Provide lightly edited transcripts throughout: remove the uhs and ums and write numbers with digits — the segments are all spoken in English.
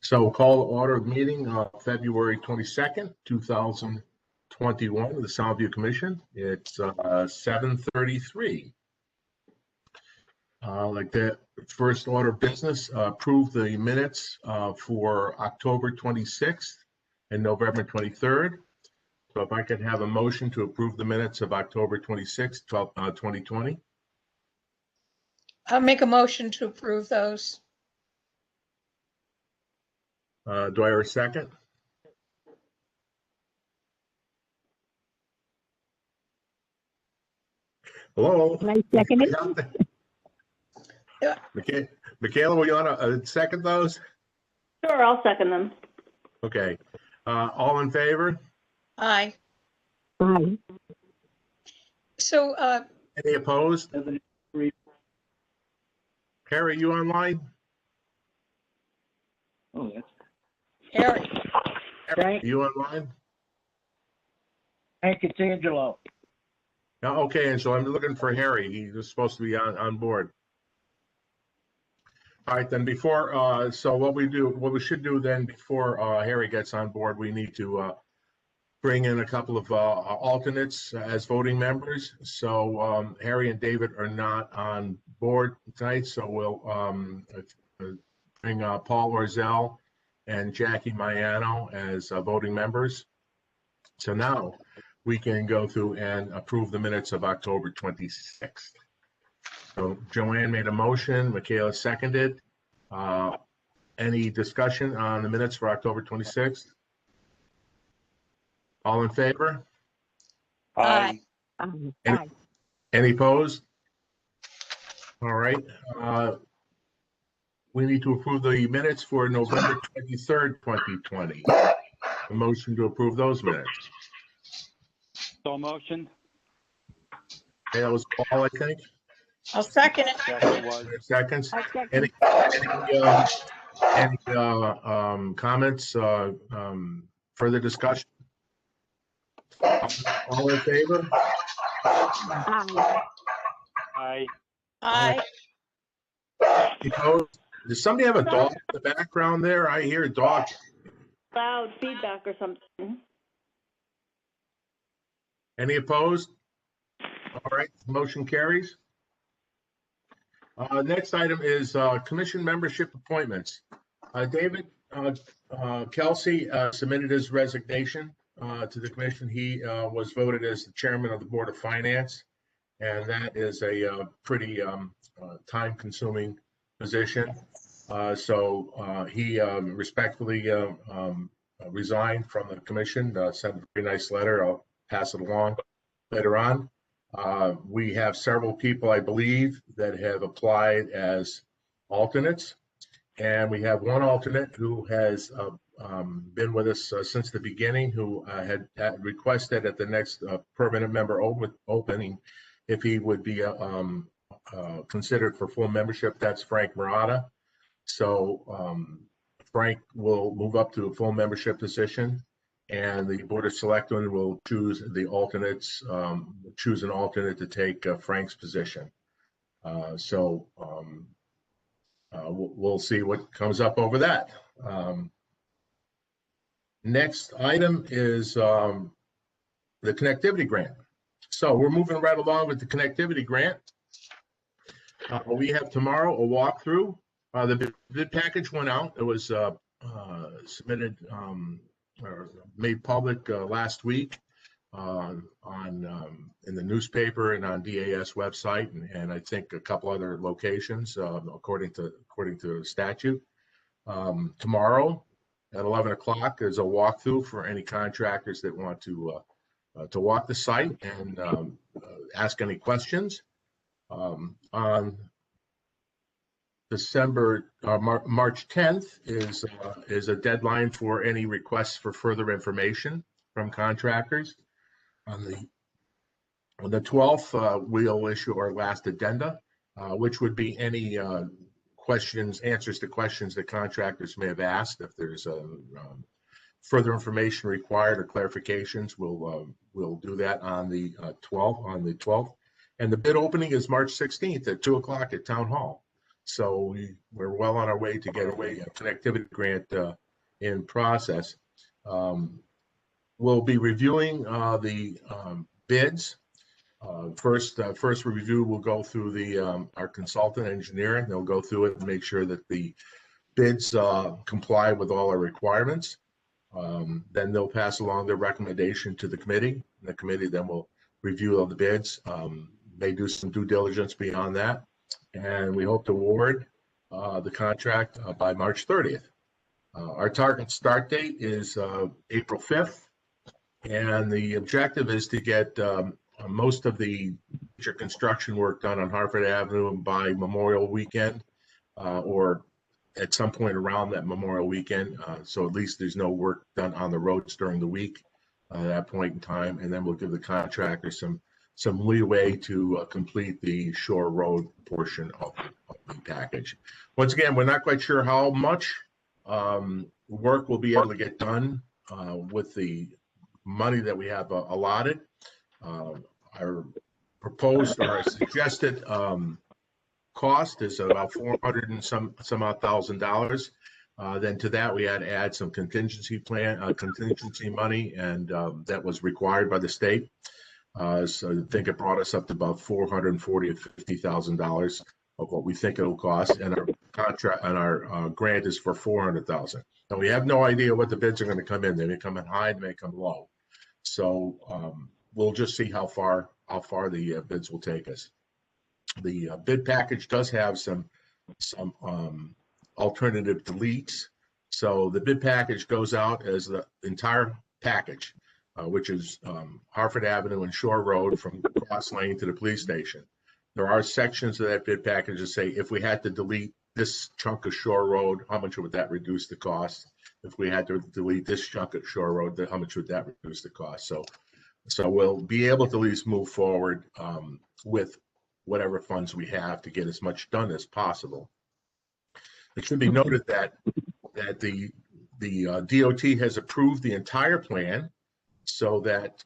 So we'll call the order of meeting February 22nd, 2021 of the Soundview Commission. It's 7:33. Like the first order of business, approve the minutes for October 26th and November 23rd. So if I could have a motion to approve the minutes of October 26th, 2020. I'll make a motion to approve those. Do I hear a second? Hello? I second it. Yeah. Michaela, will you want to second those? Sure, I'll second them. Okay. All in favor? Aye. Aye. So, Any opposed? Harry, you online? Oh, that's Harry, Frank. You online? Frank, it's Angelo. No, okay, and so I'm looking for Harry. He was supposed to be on board. All right, then before, so what we should do then before Harry gets on board, we need to bring in a couple of alternates as voting members. So Harry and David are not on board tonight, so we'll bring Paul Orzel and Jackie Maiano as voting members. So now we can go through and approve the minutes of October 26th. So Joanne made a motion, Michaela seconded. Any discussion on the minutes for October 26th? All in favor? aye. Aye. Any opposed? All right. We need to approve the minutes for November 23rd, 2020. A motion to approve those minutes. So motion. Okay, that was Paul, I think. I'll second it. Yes, it was. Seconds. I second. Any comments, further discussion? All in favor? Aye. Aye. Aye. Opposed? Does somebody have a dog in the background there? I hear a dog. Loud feedback or something. Any opposed? All right, motion carries. Next item is commission membership appointments. David Kelsey submitted his resignation to the commission. He was voted as the chairman of the Board of Finance, and that is a pretty time-consuming position. So he respectfully resigned from the commission, sent a very nice letter. I'll pass it along later on. We have several people, I believe, that have applied as alternates. And we have one alternate who has been with us since the beginning, who had requested at the next permanent member opening if he would be considered for full membership. That's Frank Murata. So Frank will move up to a full membership position, and the Board of Selectmen will choose the alternates, choose an alternate to take Frank's position. We'll see what comes up over that. Next item is the connectivity grant. So we're moving right along with the connectivity grant. We have tomorrow a walkthrough. The bid package went out. It was submitted or made public last week in the newspaper and on DAS website, and I think a couple other locations according to statute. Tomorrow at 11 o'clock there's a walkthrough for any contractors that want to walk the site and ask any questions. On March 10th is a deadline for any requests for further information from contractors. On the 12th, we'll issue our last addenda, which would be any answers to questions that contractors may have asked. If there's further information required or clarifications, we'll do that on the 12th. And the bid opening is March 16th at 2 o'clock at Town Hall. So we're well on our way to get a connectivity grant in process. We'll be reviewing the bids. First review will go through our consultant engineer. They'll go through it and make sure that the bids comply with all our requirements. Then they'll pass along their recommendation to the committee. The committee then will review all the bids. May do some due diligence beyond that. And we hope to award the contract by March 30th. Our target start date is April 5th. And the objective is to get most of the major construction work done on Hartford Avenue by Memorial Weekend or at some point around that Memorial Weekend. So at least there's no work done on the roads during the week at that point in time. And then we'll give the contractor some leeway to complete the Shore Road portion of the package. Once again, we're not quite sure how much work we'll be able to get done with the money that we have allotted. Our proposed or our suggested cost is about $400 and some odd $1,000. Then to that we had to add some contingency money, and that was required by the state. So I think it brought us up to about $440,000 or $50,000 of what we think it'll cost, and our contract and our grant is for $400,000. Now we have no idea what the bids are going to come in. They may come in high, they may come low. So we'll just see how far the bids will take us. The bid package does have some alternative deletes. So the bid package goes out as the entire package, which is Hartford Avenue and Shore Road from Cross Lane to the police station. There are sections of that bid package that say if we had to delete this chunk of Shore Road, how much would that reduce the cost? If we had to delete this chunk of Shore Road, how much would that reduce the cost? So we'll be able to at least move forward with whatever funds we have to get as much done as possible. It should be noted that the DOT has approved the entire plan, so that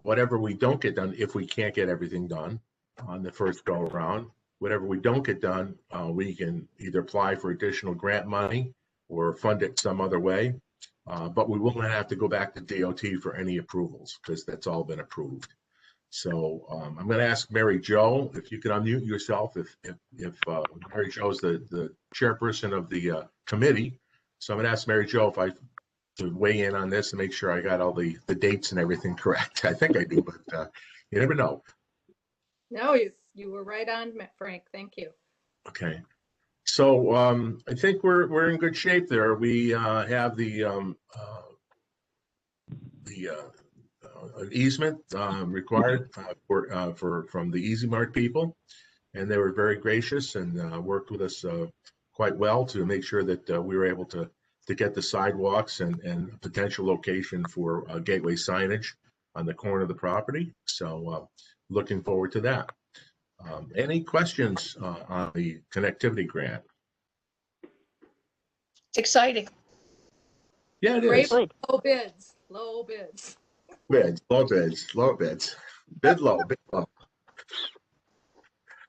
whatever we don't get done, if we can't get everything done on the first go around, whatever we don't get done, we can either apply for additional grant money or fund it some other way. But we will not have to go back to DOT for any approvals because that's all been approved. So I'm going to ask Mary Jo if you could unmute yourself if Mary Jo is the chairperson of the committee. So I'm going to ask Mary Jo if I to weigh in on this and make sure I got all the dates and everything correct. I think I do, but you never know. No, you were right on, Frank. Thank you. Okay. So I think we're in good shape there. We have the easement required from the Easy Mart people, and they were very gracious and worked with us quite well to make sure that we were able to get the sidewalks and a potential location for gateway signage on the corner of the property. So looking forward to that. Any questions on the connectivity grant? It's exciting. Yeah, it Great. is. Low bids, low bids. Low bids. Bid low.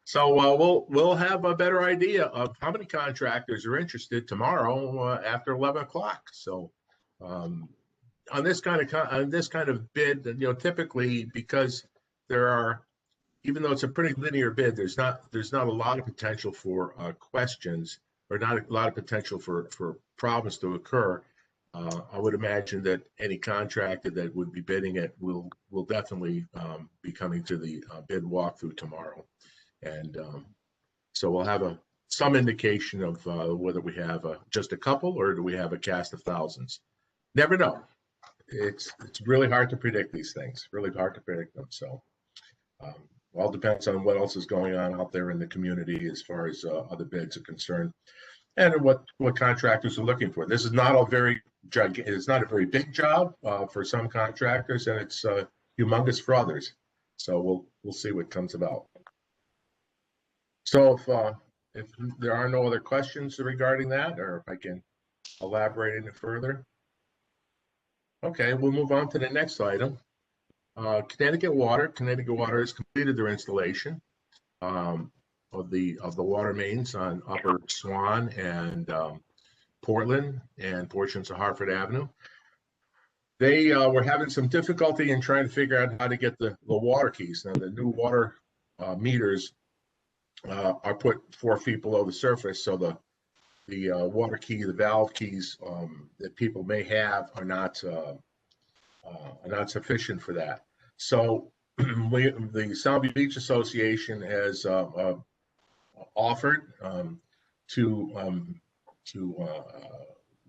So we'll have a better idea of how many contractors are interested tomorrow after 11 o'clock. So on this kind of bid, typically because there are, even though it's a pretty linear bid, there's not a lot of potential for questions, or not a lot of potential for problems to occur. I would imagine that any contractor that would be bidding it will definitely be coming to the bid walkthrough tomorrow. And so we'll have some indication of whether we have just a couple or do we have a cast of thousands. Never know. It's really hard to predict these things, really hard to predict them. So all depends on what else is going on out there in the community as far as other bids are concerned, and what contractors are looking for. This is not it's not a very big job for some contractors, and it's humongous for others. So we'll see what comes about. So if there are no other questions regarding that, or if I can elaborate any further. Okay, we'll move on to the next item. Connecticut Water has completed their installation. the water mains on Upper Swan and Portland and portions of Hartford Avenue. They were having some difficulty in trying to figure out how to get the water keys. Now, the new water meters are put 4 feet below the surface, so the water key, the valve keys that people may have are not sufficient for that. So the Soundview Beach Association has offered to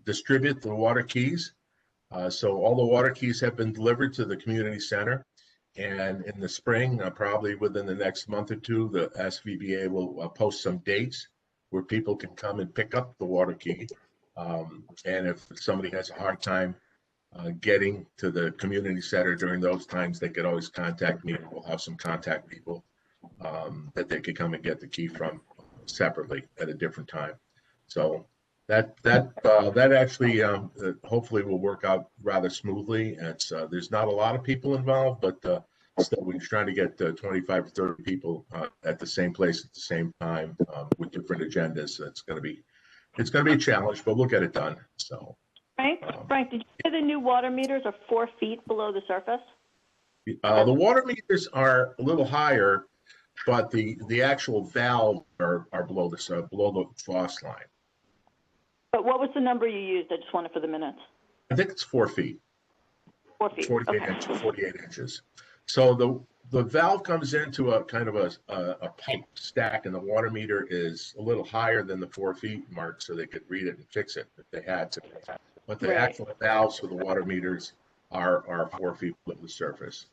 distribute the water keys. So all the water keys have been delivered to the community center, and in the spring, probably within the next month or two, the SVBA will post some dates where people can come and pick up the water key. And if somebody has a hard time getting to the community center during those times, they could always contact me, and we'll have some contact people that they could come and get the key from separately at a different time. So that actually hopefully will work out rather smoothly. It's there's not a lot of people involved, but still we're trying to get 25 or 30 people at the same place at the same time with different agendas. So it's going to be a challenge, but we'll get it done. So Frank, did you say the new water meters are 4 feet below the surface? the water meters are a little higher, but the actual valves are below the frost line. But what was the number you used? I just wanted for the minutes. I think it's 4 feet. 4 feet. 48 inches. So the valve comes into a kind of a pipe stack, and the water meter is a little higher than the 4 feet mark, so they could read it and fix it if they had to. But the actual valves for the water meters are 4 feet below the surface.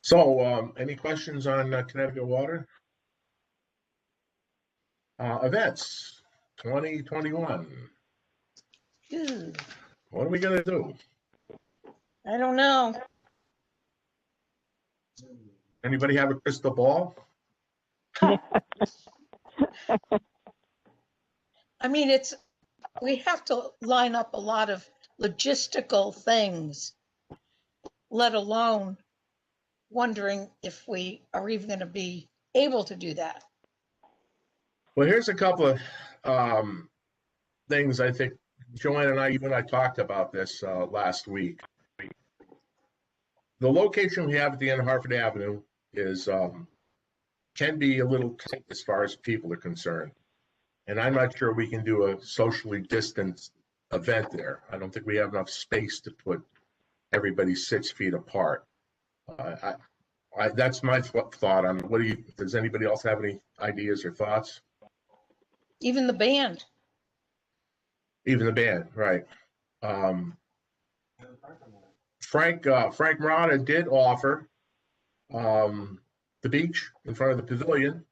So any questions on Connecticut Water? Events 2021. Ooh, What are we gonna do? I don't know. Anybody have a crystal ball? I mean, we have to line up a lot of logistical things, let alone wondering if we are even going to be able to do that. Well, here's a couple of things I think Joanne and you and I talked about this last week. The location we have at the end of Hartford Avenue is can be a little tight as far as people are concerned. And I'm not sure we can do a socially distanced event there. I don't think we have enough space to put everybody 6 feet apart. That's my thought on it. Does anybody else have any ideas or thoughts? Even the band. Even the band, right. Frank Murata did offer the beach in front of the pavilion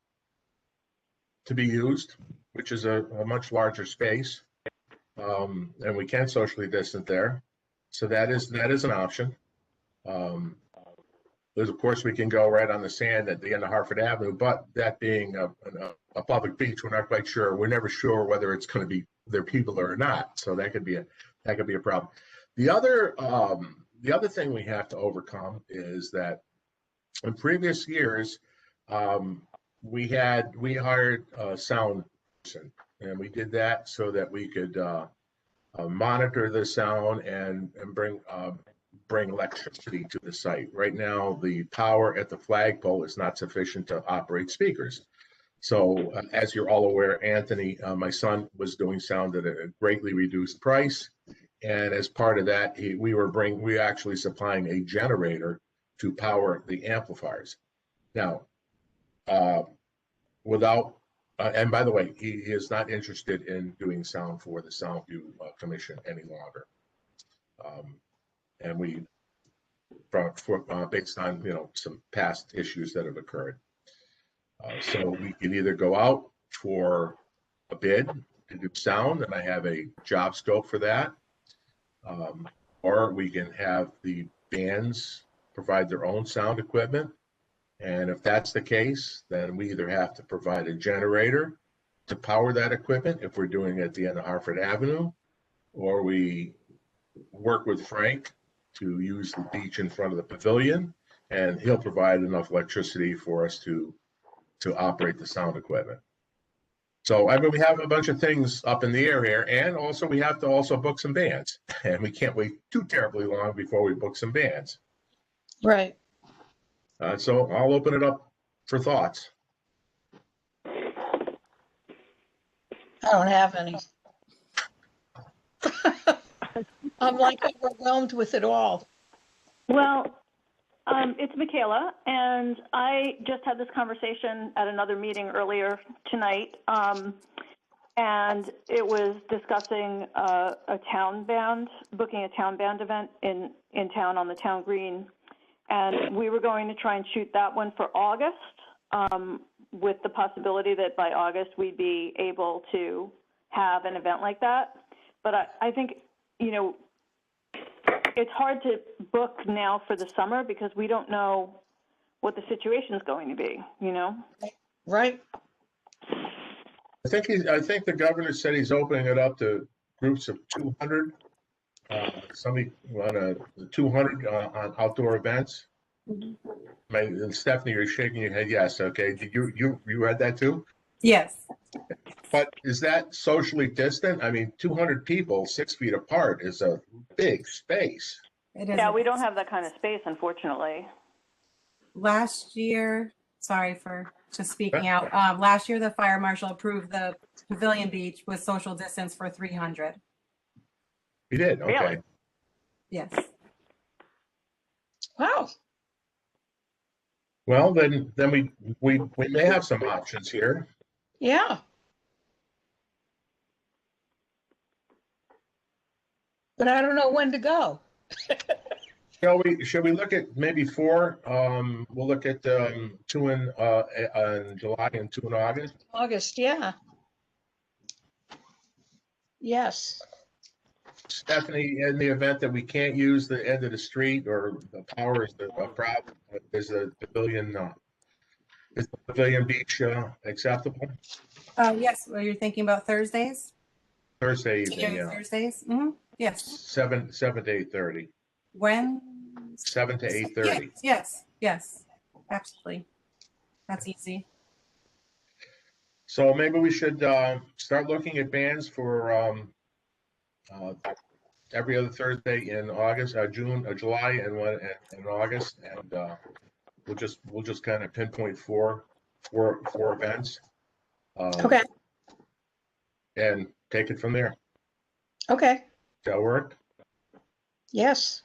to be used, which is a much larger space, and we can socially distance there. So that is an option. There's, of course, we can go right on the sand at the end of Hartford Avenue, but that being a public beach, we're not quite sure. We're never sure whether it's going to be there people or not. So that could be a problem. The other thing we have to overcome is that in previous years, we hired a sound person, and we did that so that we could monitor the sound and bring electricity to the site. Right now, the power at the flagpole is not sufficient to operate speakers. So as you're all aware, Anthony, my son, was doing sound at a greatly reduced price. And as part of that, we were actually supplying a generator to power the amplifiers. Now, and by the way, he is not interested in doing sound for the Soundview Commission any longer. And we, based on some past issues that have occurred. So we can either go out for a bid to do sound, and I have a job scope for that, or we can have the bands provide their own sound equipment. And if that's the case, then we either have to provide a generator to power that equipment if we're doing it at the end of Hartford Avenue, or we work with Frank to use the beach in front of the pavilion and he'll provide enough electricity for us to operate the sound equipment. So I mean, we have a bunch of things up in the air here, and also we have to also book some bands, and we can't wait too terribly long before we book some bands. Right. So I'll open it up for thoughts. I don't have any. I'm like overwhelmed with it all. Well, it's Michaela, and I just had this conversation at another meeting earlier tonight, and it was discussing a town band, booking a town band event in town on the town green, and we were going to try and shoot that one for August, with the possibility that by August we'd be able to have an event like that. But I think, you know, it's hard to book now for the summer because we don't know what the situation is going to be, you know? Right. I think the governor said he's opening it up to groups of 200. Somebody on 200 on outdoor events. And Stephanie, you're shaking your head. Yes. Okay. Did you read that too? Yes. But is that socially distant? I mean, 200 people 6 feet apart is a big space. It is. Yeah, we don't have that kind of space, unfortunately. Last year, sorry for just speaking out. Last year, the fire marshal approved the Pavilion Beach with social distance for 300. You did? Okay. Really? Yes. Wow. Well, then we may have some options here. Yeah. But I don't know when to go. Should we look at maybe 4? We'll look at 2 in July and 2 in August. August, yeah. Yes. Stephanie, in the event that we can't use the end of the street or the power is a problem, is the Pavilion Beach acceptable? Yes. Well, you're thinking about Thursdays? Thursday evening, yeah. Thursdays? Yes. 7 to 8:30. When? 7 to 8:30. Yes. Absolutely. That's easy. So maybe we should start looking at bands for every other Thursday in August, July, and one in August, and we'll just kind of pinpoint four events. Okay. And take it from there. Okay. Does that work? Yes.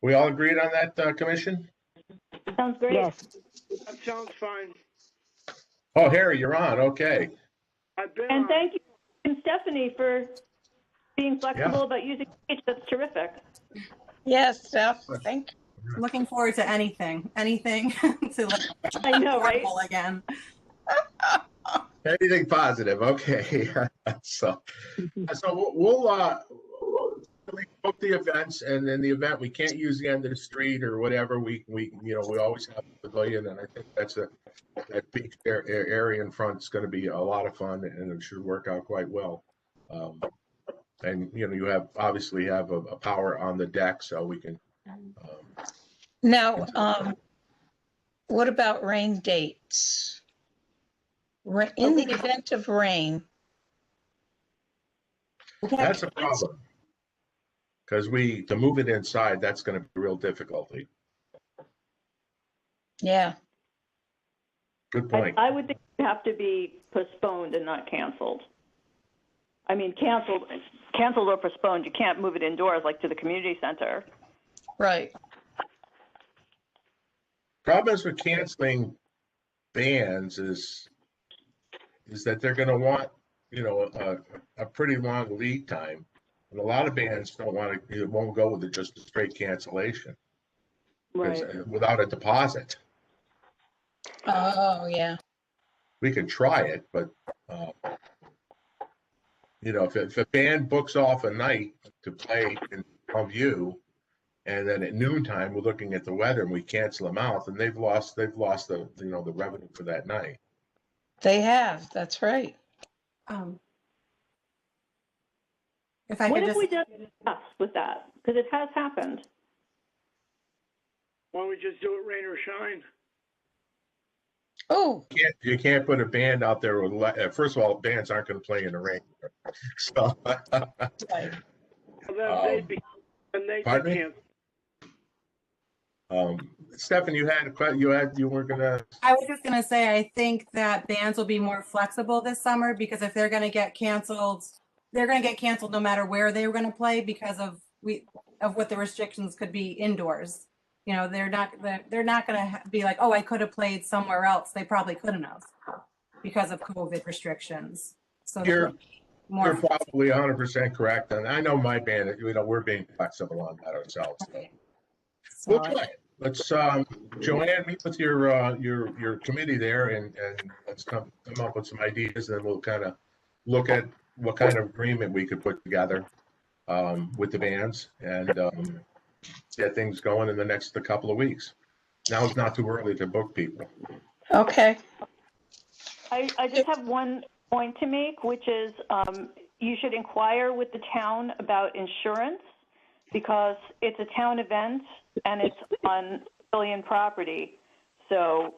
We all agreed on that, Commission? Sounds great. Yes. That sounds fine. Oh, Harry, you're on. Okay. I've been And on. thank you, and Stephanie, for being flexible about using speech. That's terrific. Yes, Steph. Thank you. Looking forward to anything to like I know, right? normal again. Anything positive? Okay. so we'll book the events, and then the event we can't use the end of the street or whatever. We always have the pavilion, and I think that beach area in front is going to be a lot of fun, and it should work out quite well. And you obviously have a power on the deck, so we can. Now, what about rain dates? In the event of rain. That's a problem. Because to move it inside, that's going to be real difficulty. Yeah. Good point. I would think it would have to be postponed and not canceled. I mean, canceled or postponed. You can't move it indoors like to the community center. Right. Problems with canceling bands is that they're going to want, a pretty long lead time. And a lot of bands won't go with just a straight cancellation. Right. Without a deposit. Oh, yeah. We could try it, but, if a band books off a night to play in view, and then at noontime, we're looking at the weather and we cancel them out, and they've lost the revenue for that night. They have. That's right. If I What could have just, we done in the past with that? Because it has happened. Why don't we just do it rain or shine? Oh, You can't put a band out there with, first of all, bands aren't going to play in the rain. So, right. Well, then they pardon me? can't. Stefan, you were gonna, I was just gonna say, I think that bands will be more flexible this summer because if they're gonna get canceled, they're gonna get canceled no matter where they were gonna play because of what the restrictions could be indoors. You know, they're not gonna be like, oh, I could have played somewhere else. They probably couldn't have because of COVID restrictions. So you're more probably 100% correct. And I know my band, we're being flexible on that ourselves. so We'll try it. Let's, Joanne, meet with your committee there and let's come up with some ideas, and then we'll kind of look at what kind of agreement we could put together with the bands and get things going in the next couple of weeks. Now it's not too early to book people. Okay. I just have one point to make, which is you should inquire with the town about insurance because it's a town event and it's on civilian property. So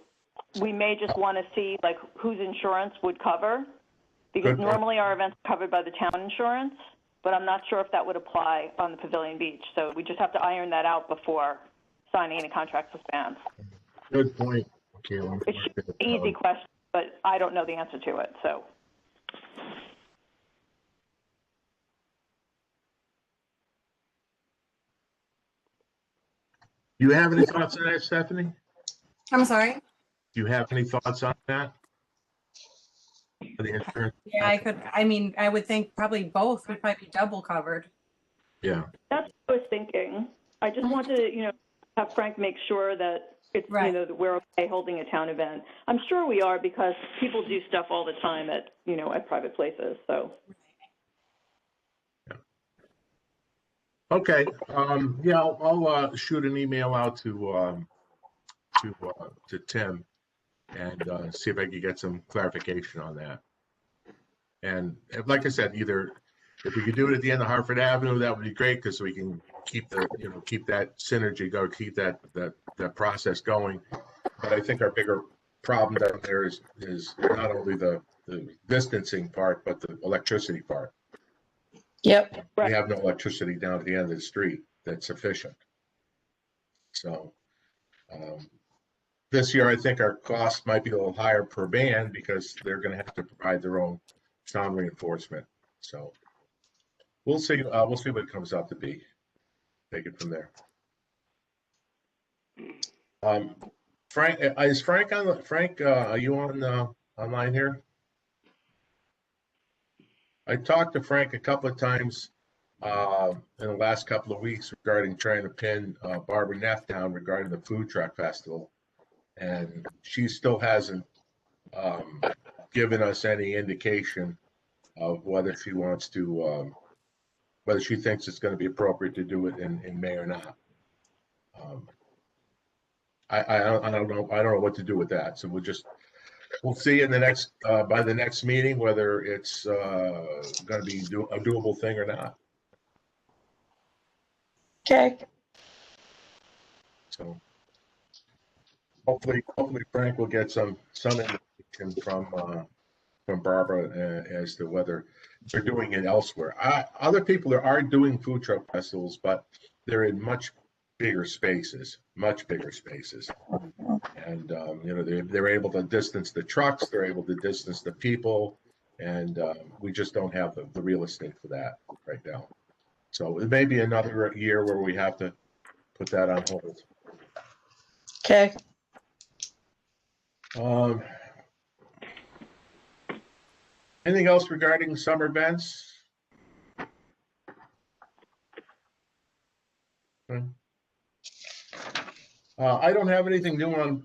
we may just want to see like whose insurance would cover, because normally our events are covered by the town insurance, but I'm not sure if that would apply on the Pavilion Beach. So we just have to iron that out before signing any contracts with bands. Good point, Kayla. It's an easy question, but I don't know the answer to it, so. Do you have any thoughts on that, Stephanie? I'm sorry. Do you have any thoughts on that? For the insurance? Yeah, I would think probably both would probably be double covered. Yeah. That's what I was thinking. I just wanted to, have Frank make sure that it's, Right. that we're okay holding a town event. I'm sure we are because people do stuff all the time at, at private places, so. Okay. I'll shoot an email out to Tim and see if I can get some clarification on that. And like I said, either if we could do it at the end of Hartford Avenue, that would be great because we can keep keep that synergy going, keep that process going. But I think our bigger problem down there is not only the distancing part, but the electricity part. Yep. We have no electricity down at the end of the street that's sufficient. So this year, I think our cost might be a little higher per band because they're going to have to provide their own sound reinforcement. So we'll see. We'll see what it comes out to be. Take it from there. Frank, is Frank on? Frank, are you on online here? I talked to Frank a couple of times in the last couple of weeks regarding trying to pin Barbara Neff down regarding the food truck festival, and she still hasn't given us any indication of whether she wants to, whether she thinks it's going to be appropriate to do it in May or not. I don't know. I don't know what to do with that. So we'll see in the next by the next meeting whether it's going to be a doable thing or not. Okay. So hopefully Frank will get some indication from Barbara as to whether they're doing it elsewhere. Other people are doing food truck festivals, but they're in much bigger spaces, and they're able to distance the trucks, they're able to distance the people, and we just don't have the real estate for that right now. So it may be another year where we have to put that on hold. Okay. Anything else regarding summer events? I don't have anything new on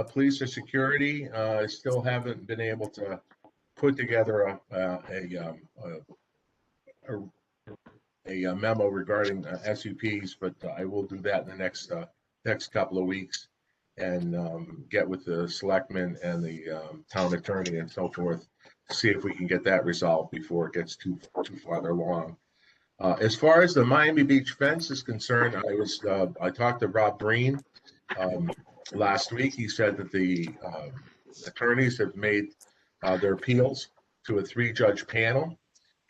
police or security. I still haven't been able to put together a memo regarding SUPs, but I will do that in the next couple of weeks and get with the selectmen and the town attorney and so forth to see if we can get that resolved before it gets too farther along. As far as the Miami Beach fence is concerned, I talked to Rob Breen, last week. He said that the attorneys have made their appeals to a 3-judge panel,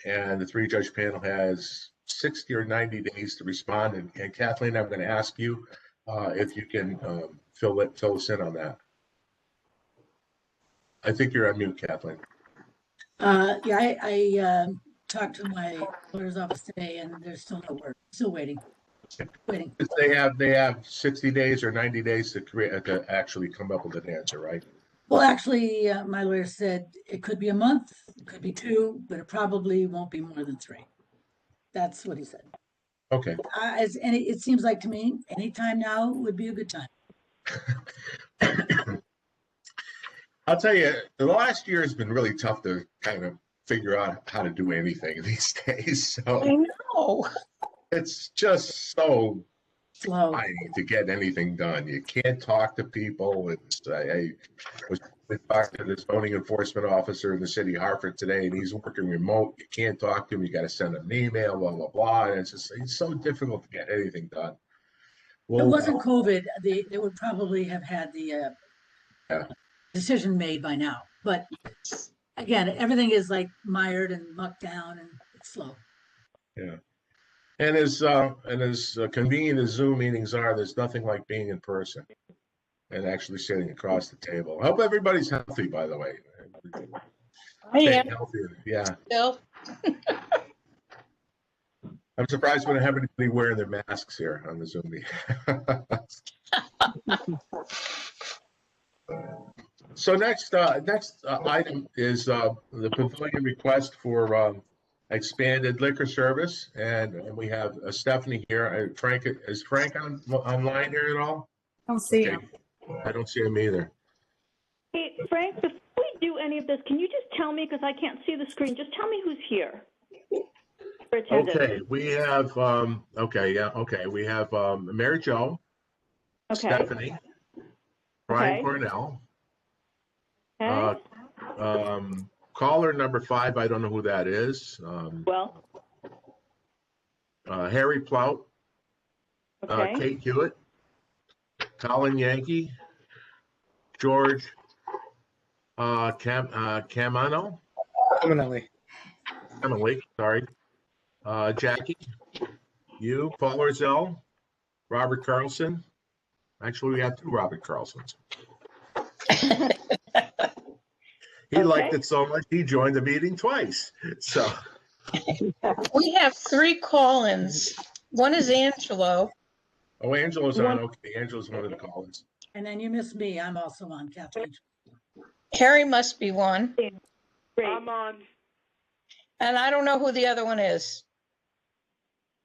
and the 3-judge panel has 60 or 90 days to respond. And Kathleen, I'm going to ask you if you can fill us in on that. I think you're on mute, Kathleen. Yeah, I talked to my lawyer's office today, and there's still no word. Still waiting. Waiting. They have 60 days or 90 days to actually come up with an answer, right? Well, actually, my lawyer said it could be a month, it could be 2, but it probably won't be more than 3. That's what he said. Okay. It seems like to me, anytime now would be a good time. I'll tell you, the last year has been really tough to kind of figure out how to do anything these days. I So know. it's just so Slow. trying to get anything done. You can't talk to people. I was talking to this zoning enforcement officer in the city of Hartford today, and he's working remote. You can't talk to him. You got to send him an email, blah, blah, blah. And it's so difficult to get anything done. If it wasn't COVID, they would probably have had the Yeah. decision made by now. But again, everything is like mired and mucked down, and it's slow. Yeah. And as convenient as Zoom meetings are, there's nothing like being in person and actually sitting across the table. I hope everybody's healthy, by the way. I am Staying healthy. Yeah. still. I'm surprised we don't have anybody wearing their masks here on the Zoom meeting. So next item is the pavilion request for expanded liquor service, and we have Stephanie here. Frank, is Frank online here at all? I don't see Okay. him. I don't see him either. Hey, Frank, before we do any of this, can you just tell me, because I can't see the screen, just tell me who's here? For attendance. Okay, we have we have Mary Jo, Okay. Stephanie, Brian Okay. Cornell, Okay. caller number 5. I don't know who that is. Well, Harry Plout, okay. Kate Hewitt, Colin Yankee, George Camano, Emily, sorry, Jackie, you, Paul Orzell, Robert Carlson. Actually, we have 2 Robert Carlsons. He liked it so much, he joined the meeting twice. So We have 3 call-ins. One is Angelo. oh, Angela's on. Okay, Angela's one of the call-ins. And then you miss me. I'm also on, Kathleen. Harry must be one. Great. I'm on. And I don't know who the other one is.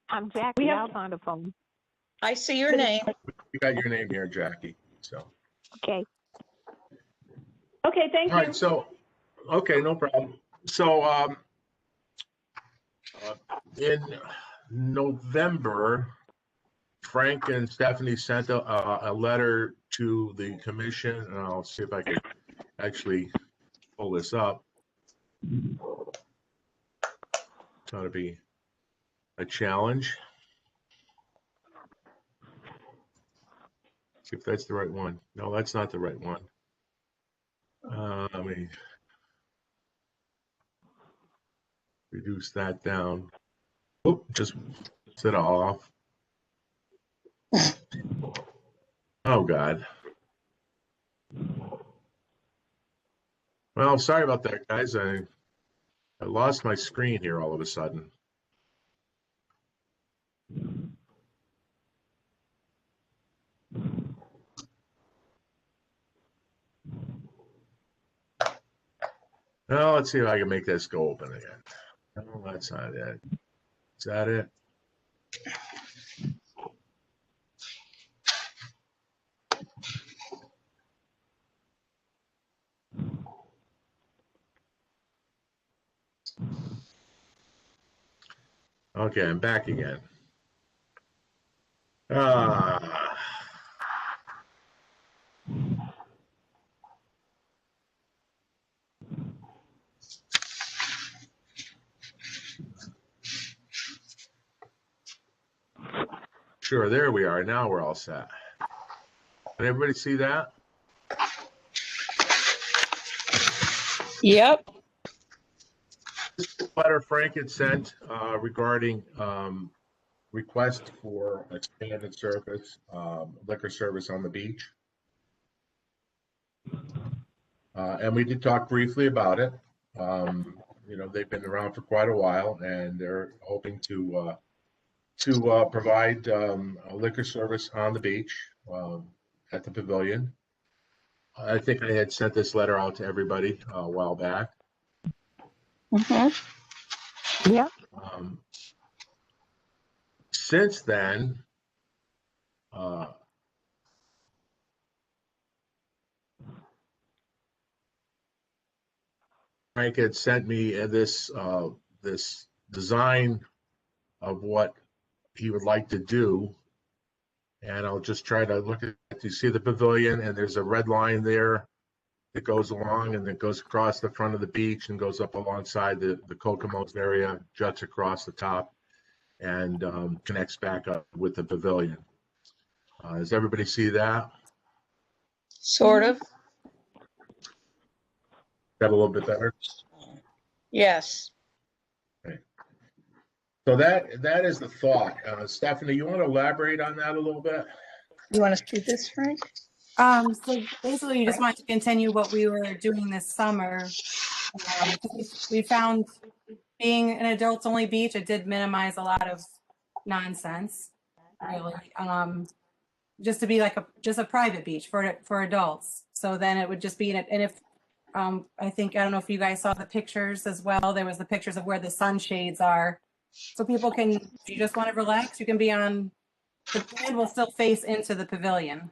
I'm Jackie. I was on the phone. I see your name. You got your name here, Jackie. So Okay. Okay, thank all you. right, so okay, no problem. So in November, Frank and Stephanie sent a letter to the commission, and I'll see if I can actually pull this up. It's going to be a challenge. See if that's the right one. No, that's not the right one. Let me reduce that down. Oh, just set it off. Oh, God. Well, sorry about that, guys. I lost my screen here all of a sudden. Well, let's see if I can make this go open again. No, that's not it. Is that it? Okay, I'm back again. Sure, there we are. Now we're all set. Did everybody see that? Yep. Letter Frank had sent regarding request for expanded service, liquor service on the beach. And we did talk briefly about it. They've been around for quite a while, and they're hoping to provide a liquor service on the beach at the pavilion. I think I had sent this letter out to everybody a while back. Mm-hmm. Yep. Since then, Frank had sent me this design of what he would like to do, and I'll just try to look at. You see the pavilion, and there's a red line there that goes along, and it goes across the front of the beach and goes up alongside the Kokomo's area, juts across the top, and connects back up with the pavilion. Does everybody see that? Sort of. Got a little bit better? Yes. Okay. So that is the thought. Stephanie, you want to elaborate on that a little bit? You want to see this, Frank? So basically, you just want to continue what we were doing this summer. We found being an adults-only beach, it did minimize a lot of nonsense, really. Just to be like just a private beach for adults. So then it would just be and if I don't know if you guys saw the pictures as well. There was the pictures of where the sunshades are, so people can, if you just want to relax, you can be on. The band will still face into the pavilion.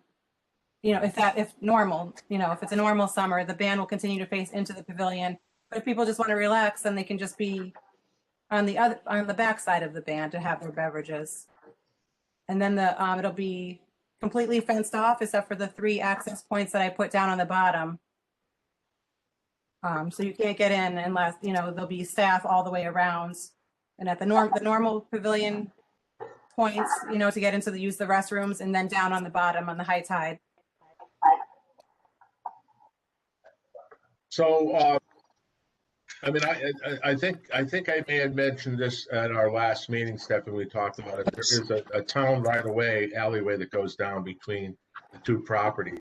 If normal, if it's a normal summer, the band will continue to face into the pavilion. But if people just want to relax, then they can just be on the back side of the band to have their beverages. And then it'll be completely fenced off except for the 3 access points that I put down on the bottom. So you can't get in unless, there'll be staff all the way around. And at the normal pavilion points, to get into use the restrooms, and then down on the bottom on the high tide. So, I think I may have mentioned this at our last meeting, Stephanie. We talked about it. There is a town right-of-way alleyway that goes down between the 2 properties.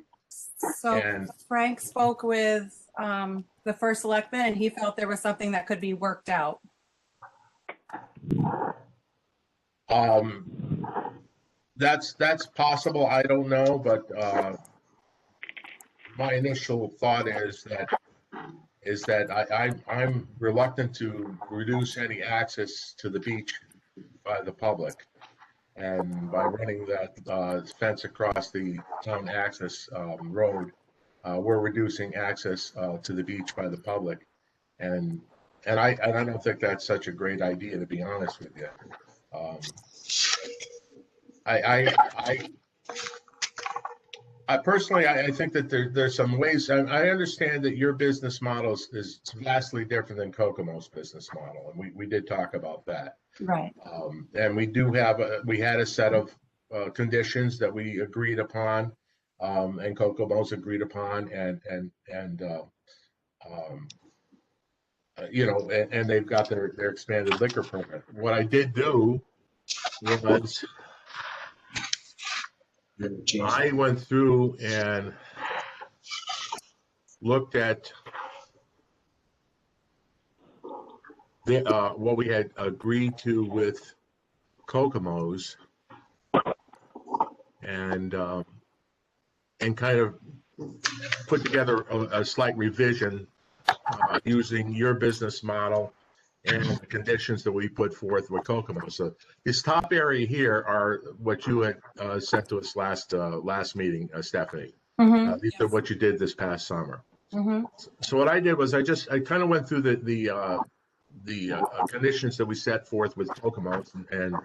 So Frank spoke with the first selectman, and he felt there was something that could be worked out. That's possible. I don't know, but my initial thought is that I'm reluctant to reduce any access to the beach by the public, and by running that fence across the town access road, we're reducing access to the beach by the public, and I don't think that's such a great idea, to be honest with you. I personally, I think that there's some ways. I understand that your business model is vastly different than Kokomo's business model, and we did talk about that. Right. And we had a set of conditions that we agreed upon, and Kokomo's agreed upon, and they've got their expanded liquor permit. What I did do was I went through and looked at what we had agreed to with Kokomo's, and kind of put together a slight revision using your business model and the conditions that we put forth with Kokomo. So this top area here are what you had sent to us last meeting, Stephanie. Mm-hmm. These are what you did this past summer. Mm-hmm. So what I did was I kind of went through the conditions that we set forth with Kokomo and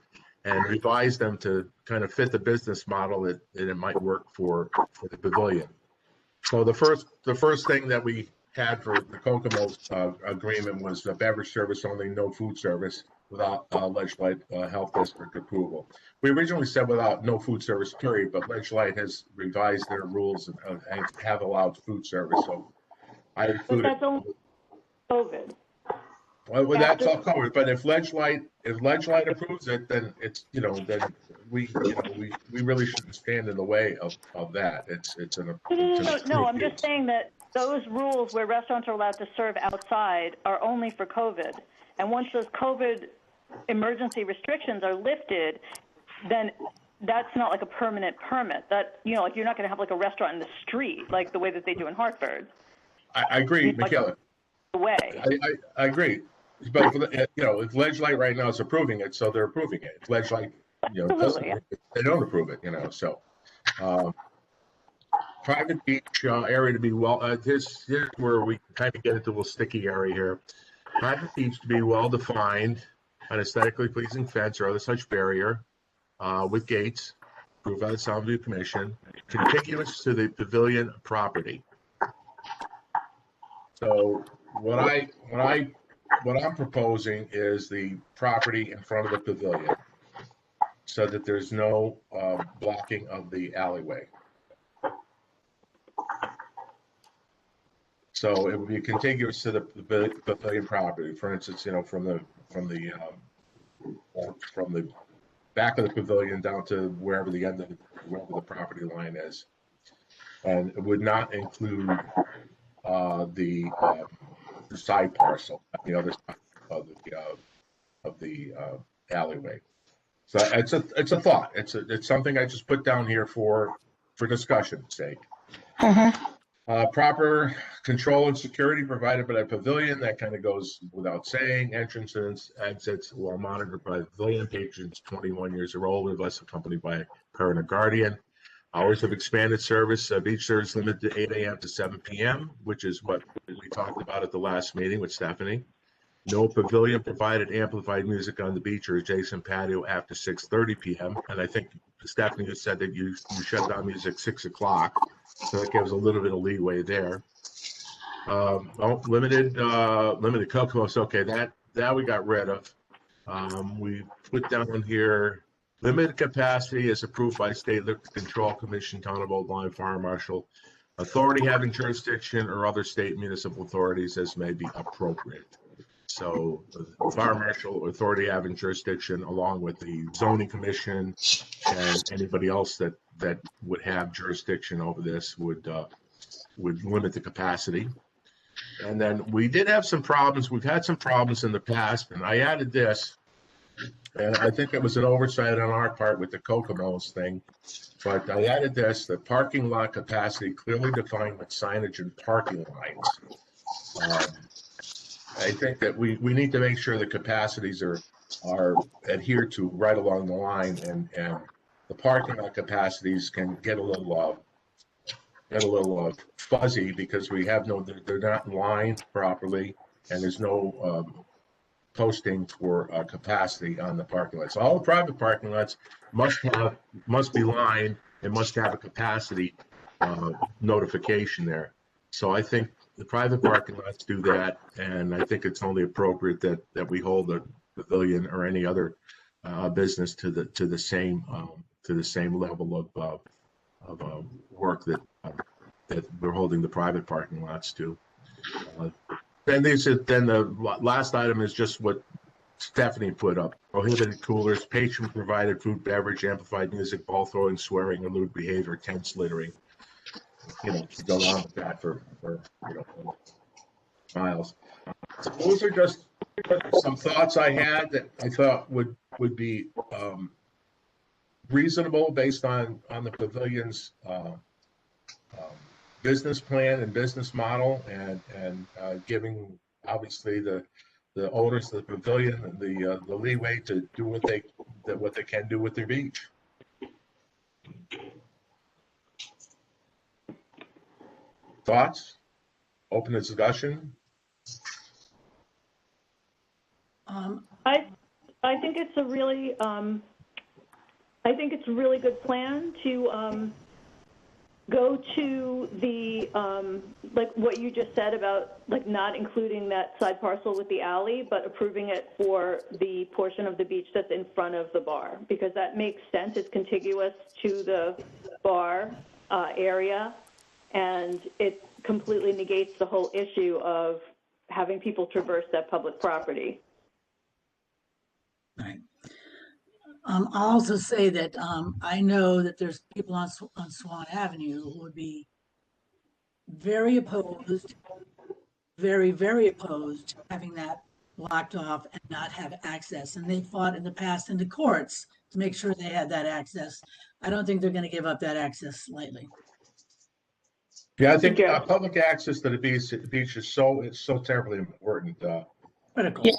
revised them to kind of fit the business model that it might work for the pavilion. So the first thing that we had for the Kokomo's agreement was a beverage service only, no food service. without Ledge Light Health District approval. We originally said without no food service period, but Ledge Light has revised their rules and have allowed food service, so I But included. that's only COVID. Well, that's all covered, but if Ledge Light approves it, then it's, then we really shouldn't stand in the way of that. It's an. No, I'm just saying that those rules where restaurants are allowed to serve outside are only for COVID. And once those COVID emergency restrictions are lifted, then that's not like a permanent permit. That, like you're not going to have like a restaurant in the street, like the way that they do in Hartford. I agree, Michaela. I agree. But if Ledge Light right now is approving it, so they're approving it. If Ledge Light, doesn't, they don't approve it, so. Private beach area to be here's where we kind of get into a little sticky area here. Private beach to be well defined, an aesthetically pleasing fence or other such barrier with gates, approved by the Sound View Commission, contiguous to the pavilion property. So what I'm proposing is the property in front of the pavilion, so that there's no blocking of the alleyway. So it would be contiguous to the pavilion property. For instance, from the back of the pavilion down to wherever the property line is, and it would not include the side parcel on the other side of the alleyway. So it's a thought. It's something I just put down here for discussion's sake. Proper control and security provided by the pavilion, that kind of goes without saying. Entrances, exits will monitored by the pavilion. Patrons 21 years or older, unless accompanied by a parent or guardian. Hours of expanded service, beach service limited to 8 a.m. to 7 p.m., which is what we talked about at the last meeting with Stephanie. No pavilion provided amplified music on the beach or adjacent patio after 6:30 p.m. And I think Stephanie just said that you shut down music 6 o'clock. So that gives a little bit of leeway there. Limited Kokomos. Okay, that we got rid of. We put down here, limited capacity is approved by State Liquor Control Commission, Town of Old Lyme, Fire Marshal, authority having jurisdiction, or other state municipal authorities as may be appropriate. So the Fire Marshal, authority having jurisdiction, along with the Zoning Commission and anybody else that would have jurisdiction over this would limit the capacity. And then we did have some problems. We've had some problems in the past, and I added this, and I think it was an oversight on our part with the Kokomos thing, but I added this: the parking lot capacity clearly defined with signage and parking lines. I think that we need to make sure the capacities are adhered to right along the line, and the parking lot capacities can get a little fuzzy because they're not lined properly, and there's no posting for capacity on the parking lots. So all the private parking lots must be lined and must have a capacity notification there. So I think the private parking lots do that, and I think it's only appropriate that we hold the pavilion or any other business to the same level of work that we're holding the private parking lots to. Then the last item is just what Stephanie put up: prohibited coolers, patron provided food, beverage, amplified music, ball throwing, swearing, or lewd behavior, tents, littering. To go on with that for miles. So those are just some thoughts I had that I thought would be reasonable based on the pavilion's business plan and business model, and giving obviously the owners of the pavilion the leeway to do what they can do with their beach. Thoughts? Open discussion. I think it's a really good plan to go to the, like what you just said about like not including that side parcel with the alley, but approving it for the portion of the beach that's in front of the bar, because that makes sense. It's contiguous to the bar area, and it completely negates the whole issue of having people traverse that public property. Right. I'll also say that I know that there's people on Swan Avenue who would be very opposed, very, very opposed to having that blocked off and not have access. And they fought in the past in the courts to make sure they had that access. I don't think they're going to give up that access lightly. Yeah, I think Okay. public access to the beach is so terribly important. Critical. Yeah,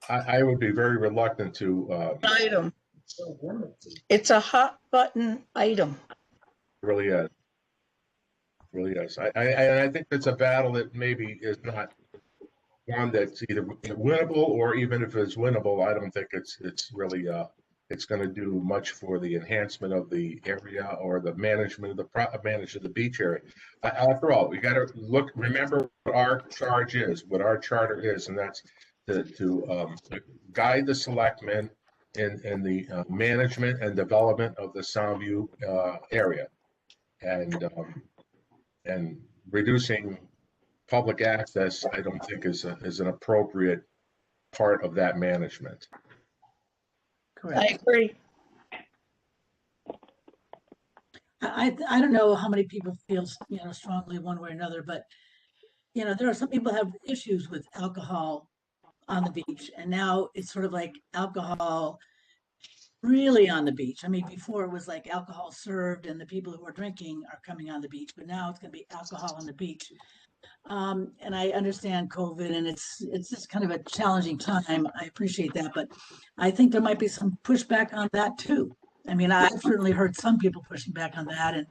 I would be very reluctant to, item. It's a hot button item. really is. Really is. I think it's a battle that maybe is not one that's either winnable, or even if it's winnable, I don't think it's really it's going to do much for the enhancement of the area or the management of the beach area. After all, we got to remember what our charge is, what our charter is, and that's to guide the selectmen in the management and development of the Soundview area, and reducing public access, I don't think is an appropriate part of that management. Correct. I agree. I don't know how many people feel, strongly one way or another, but, there are some people have issues with alcohol on the beach. And now it's sort of like alcohol really on the beach. I mean, before it was like alcohol served and the people who are drinking are coming on the beach, but now it's going to be alcohol on the beach. And I understand COVID, and it's just kind of a challenging time. I appreciate that, but I think there might be some pushback on that too. I mean, I've certainly heard some people pushing back on that, and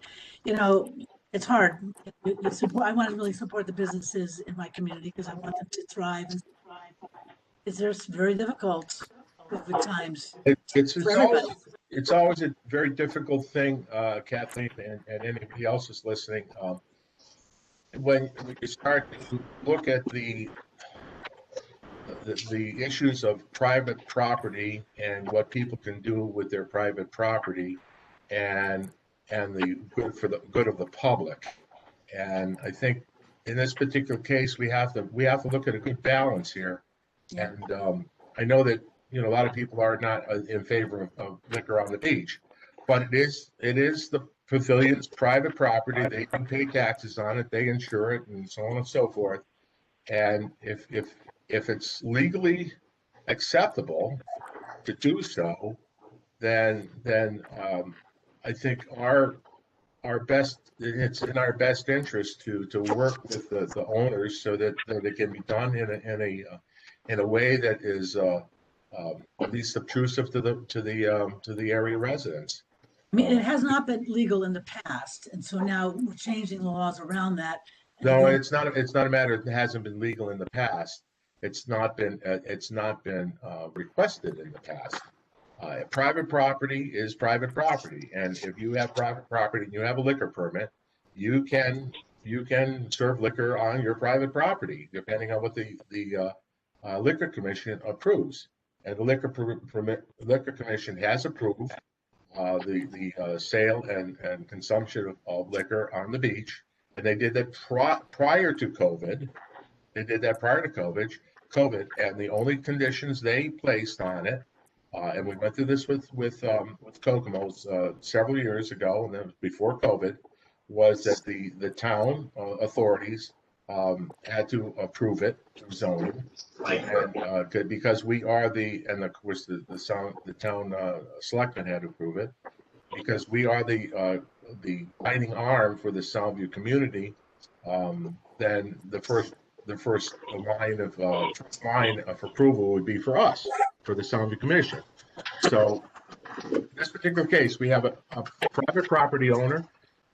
it's hard. I want to really support the businesses in my community because I want them to thrive. And it's just very difficult COVID times. It's always a very difficult thing, Kathleen, and anybody else is listening. When you start to look at the issues of private property and what people can do with their private property, and the good of the public, and I think in this particular case we have to look at a good balance here. Yeah. And I know that a lot of people are not in favor of liquor on the beach, but it is the pavilion's private property. They can pay taxes on it, they insure it, and so on and so forth. And if it's legally acceptable to do so, then I think it's in our best interest to work with the owners so that it can be done in a way that is at least obtrusive to the area residents. I mean, it has not been legal in the past, and so now we're changing the laws around that. No, it's not a matter. It hasn't been legal in the past. It's not been requested in the past. Private property is private property, and if you have private property and you have a liquor permit, you can serve liquor on your private property, depending on what the Liquor Commission approves. And the Liquor Commission has approved the sale and consumption of liquor on the beach, and they did that prior to COVID. And the only conditions they placed on it, and we went through this with Kokomo's several years ago, and then before COVID, was that the town authorities had to approve it through zoning, and because we are and of course the town selectmen had to approve it, because we are the guiding arm for the Soundview community. Then the first line of approval would be for us, for the Soundview Commission. So in this particular case, we have a private property owner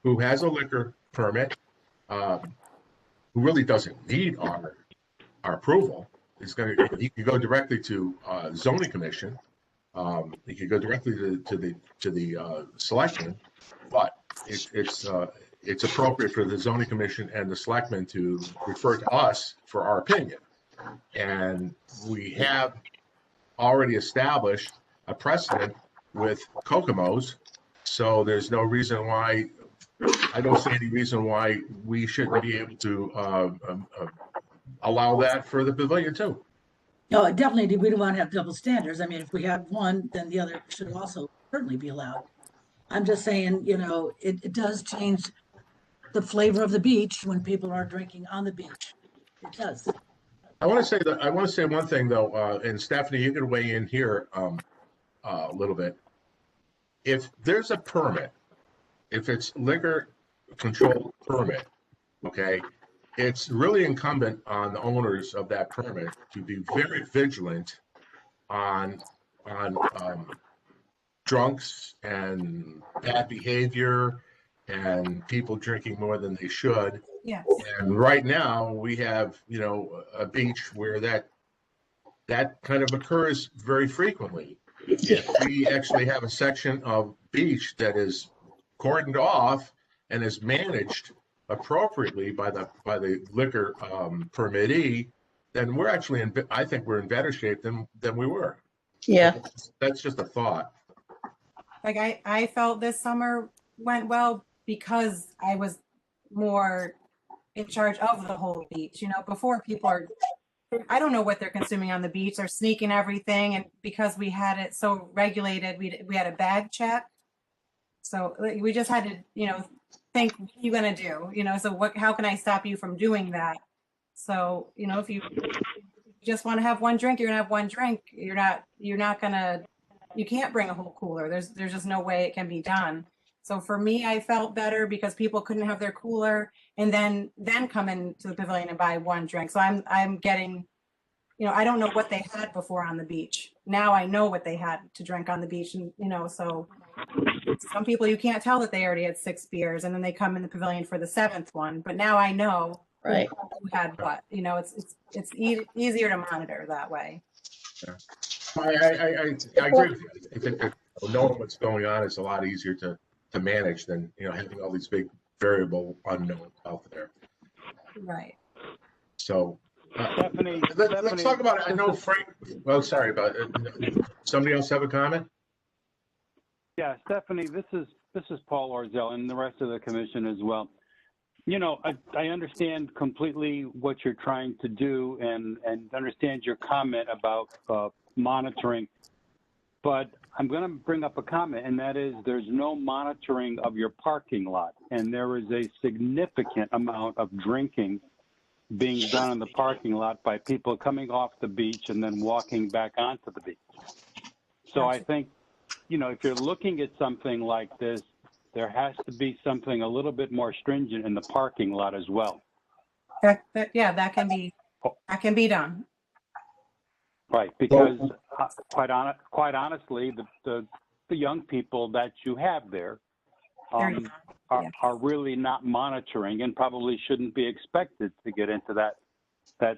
who has a liquor permit, who really doesn't need our approval. He could go directly to zoning commission. He could go directly to the selectmen. But it's appropriate for the zoning commission and the selectmen to refer to us for our opinion. And we have already established a precedent with Kokomo's, so there's no reason why, I don't see any reason why we shouldn't be able to allow that for the pavilion too. No, definitely, we don't want to have double standards. I mean, if we have one, then the other should also certainly be allowed. I'm just saying, it does change the flavor of the beach when people are drinking on the beach. It does. I want to say one thing though, and Stephanie, you can weigh in here a little bit. If there's a permit, if it's liquor control permit, okay, it's really incumbent on the owners of that permit to be very vigilant on drunks and bad behavior and people drinking more than they should. Yes. And right now we have, a beach where that kind of occurs very frequently. If we actually have a section of beach that is cordoned off and is managed appropriately by the liquor permittee, then we're actually I think we're in better shape than we were. Yeah. That's just a thought. Like I felt this summer went well because I was more in charge of the whole beach. Before people I don't know what they're consuming on the beach. They're sneaking everything. And because we had it so regulated, we had a bag check. So we just had to, think, what are you going to do? So how can I stop you from doing that? So, if you just want to have one drink, you're going to have one drink. You're not going to, you can't bring a whole cooler. There's just no way it can be done. So for me, I felt better because people couldn't have their cooler and then come into the pavilion and buy one drink. So I'm getting, I don't know what they had before on the beach. Now I know what they had to drink on the beach. And, so some people, you can't tell that they already had 6 beers and then they come in the pavilion for the 7th one. But now I know Right. who had what. It's easier to monitor that way. I agree with you. Knowing what's going on is a lot easier to manage than having all these big variable unknowns out there. Right. So Stephanie, let's talk about it. I know Frank. Well, sorry about it. Somebody else have a comment? Yeah, Stephanie, this is Paul Orzel and the rest of the commission as well. I understand completely what you're trying to do and understand your comment about monitoring, but I'm going to bring up a comment, and that is there's no monitoring of your parking lot, and there is a significant amount of drinking being done in the parking lot by people coming off the beach and then walking back onto the beach. So I think, if you're looking at something like this, there has to be something a little bit more stringent in the parking lot as well. That can be done. Right, because quite honestly, the young people that you have there are really not monitoring and probably shouldn't be expected to get into that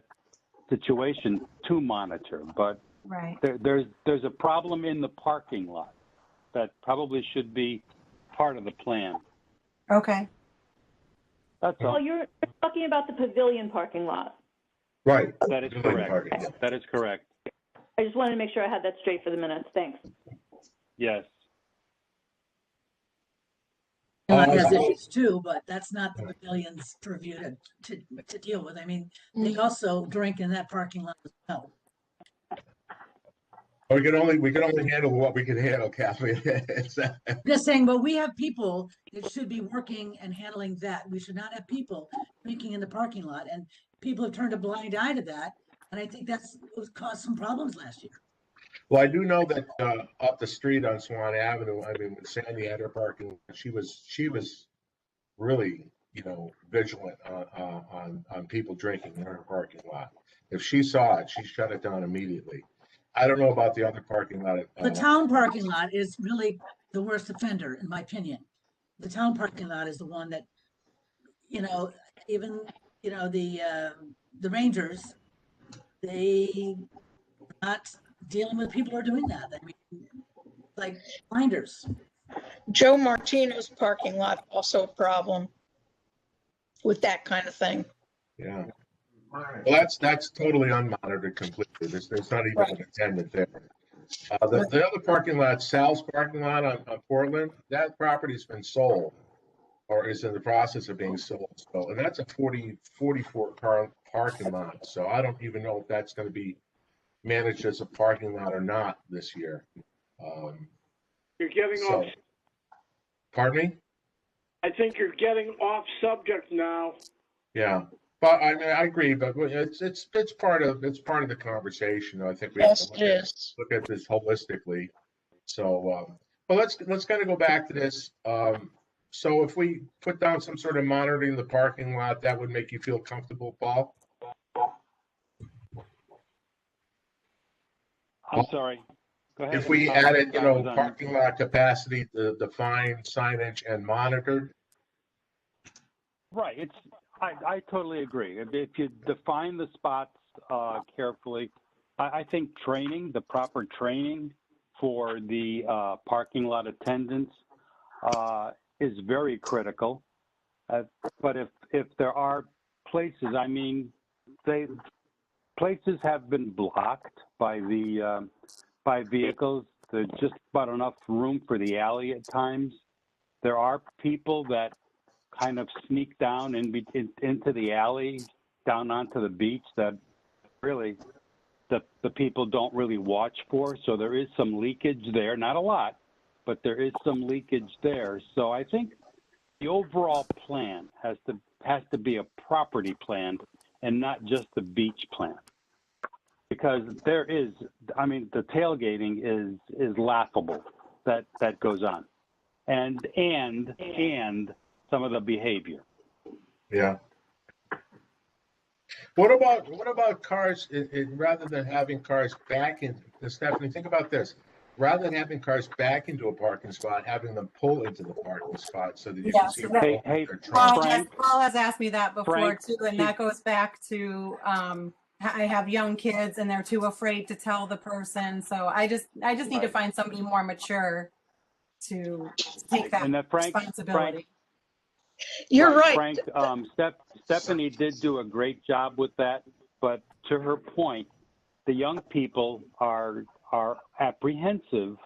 situation to monitor. But right. there's a problem in the parking lot that probably should be part of the plan. Okay. That's all. Well, you're talking about the pavilion parking lot. Right. That is correct. That is correct. I just wanted to make sure I had that straight for the minutes. Thanks. Yes. It has issues too, but that's not the pavilion's purview to deal with. I mean, they also drink in that parking lot as well. We can only handle what we can handle, Kathleen. Just saying, but we have people that should be working and handling that. We should not have people drinking in the parking lot, and people have turned a blind eye to that. And I think that's caused some problems last year. Well, I do know that up the street on Swan Avenue, when Sandy had her parking, she was really, vigilant on people drinking in her parking lot. If she saw it, she shut it down immediately. I don't know about the other parking lot. The town parking lot is really the worst offender, in my opinion. The town parking lot is the one that, even, the Rangers, they not dealing with people who are doing that. I mean, like blinders. Joe Martino's parking lot also a problem with that kind of thing. Yeah. Well, that's totally unmonitored completely. There's not even an attendant there. The other parking lot, Sal's parking lot on Portland, that property's been sold or is in the process of being sold. So, and that's a 44 car parking lot. So I don't even know if that's going to be managed as a parking lot or not this year. You're getting So, off, pardon me? I think you're getting off subject now. Yeah. But I mean, I agree, but it's part of the conversation. I think we have Yes, to it is. look at this holistically. So, but let's kind of go back to this. So if we put down some sort of monitoring the parking lot, that would make you feel comfortable, Paul? I'm sorry. Go ahead. If we added, parking lot capacity, the defined signage and monitored. Right. I totally agree. If you define the spots carefully, I think the proper training for the parking lot attendants is very critical. But if there are places, I mean, places have been blocked by vehicles. There's just about enough room for the alley at times. There are people that kind of sneak down into the alley, down onto the beach that really the people don't really watch for. So there is some leakage there, not a lot, but there is some leakage there. So I think the overall plan has to be a property plan and not just the beach plan. Because there is, I mean, the tailgating is laughable that goes on. And some of the behavior. Yeah. What about cars? Rather than having cars back in, Stephanie, think about this. Rather than having cars back into a parking spot, having them pull into the parking spot so that you can see. Hey, Paul has asked me that before Frank, too, and that goes back to I have young kids and they're too afraid to tell the person. So I just need to find somebody more mature to take that responsibility. You're right. Frank, Stephanie did do a great job with that, but to her point, the young people are apprehensive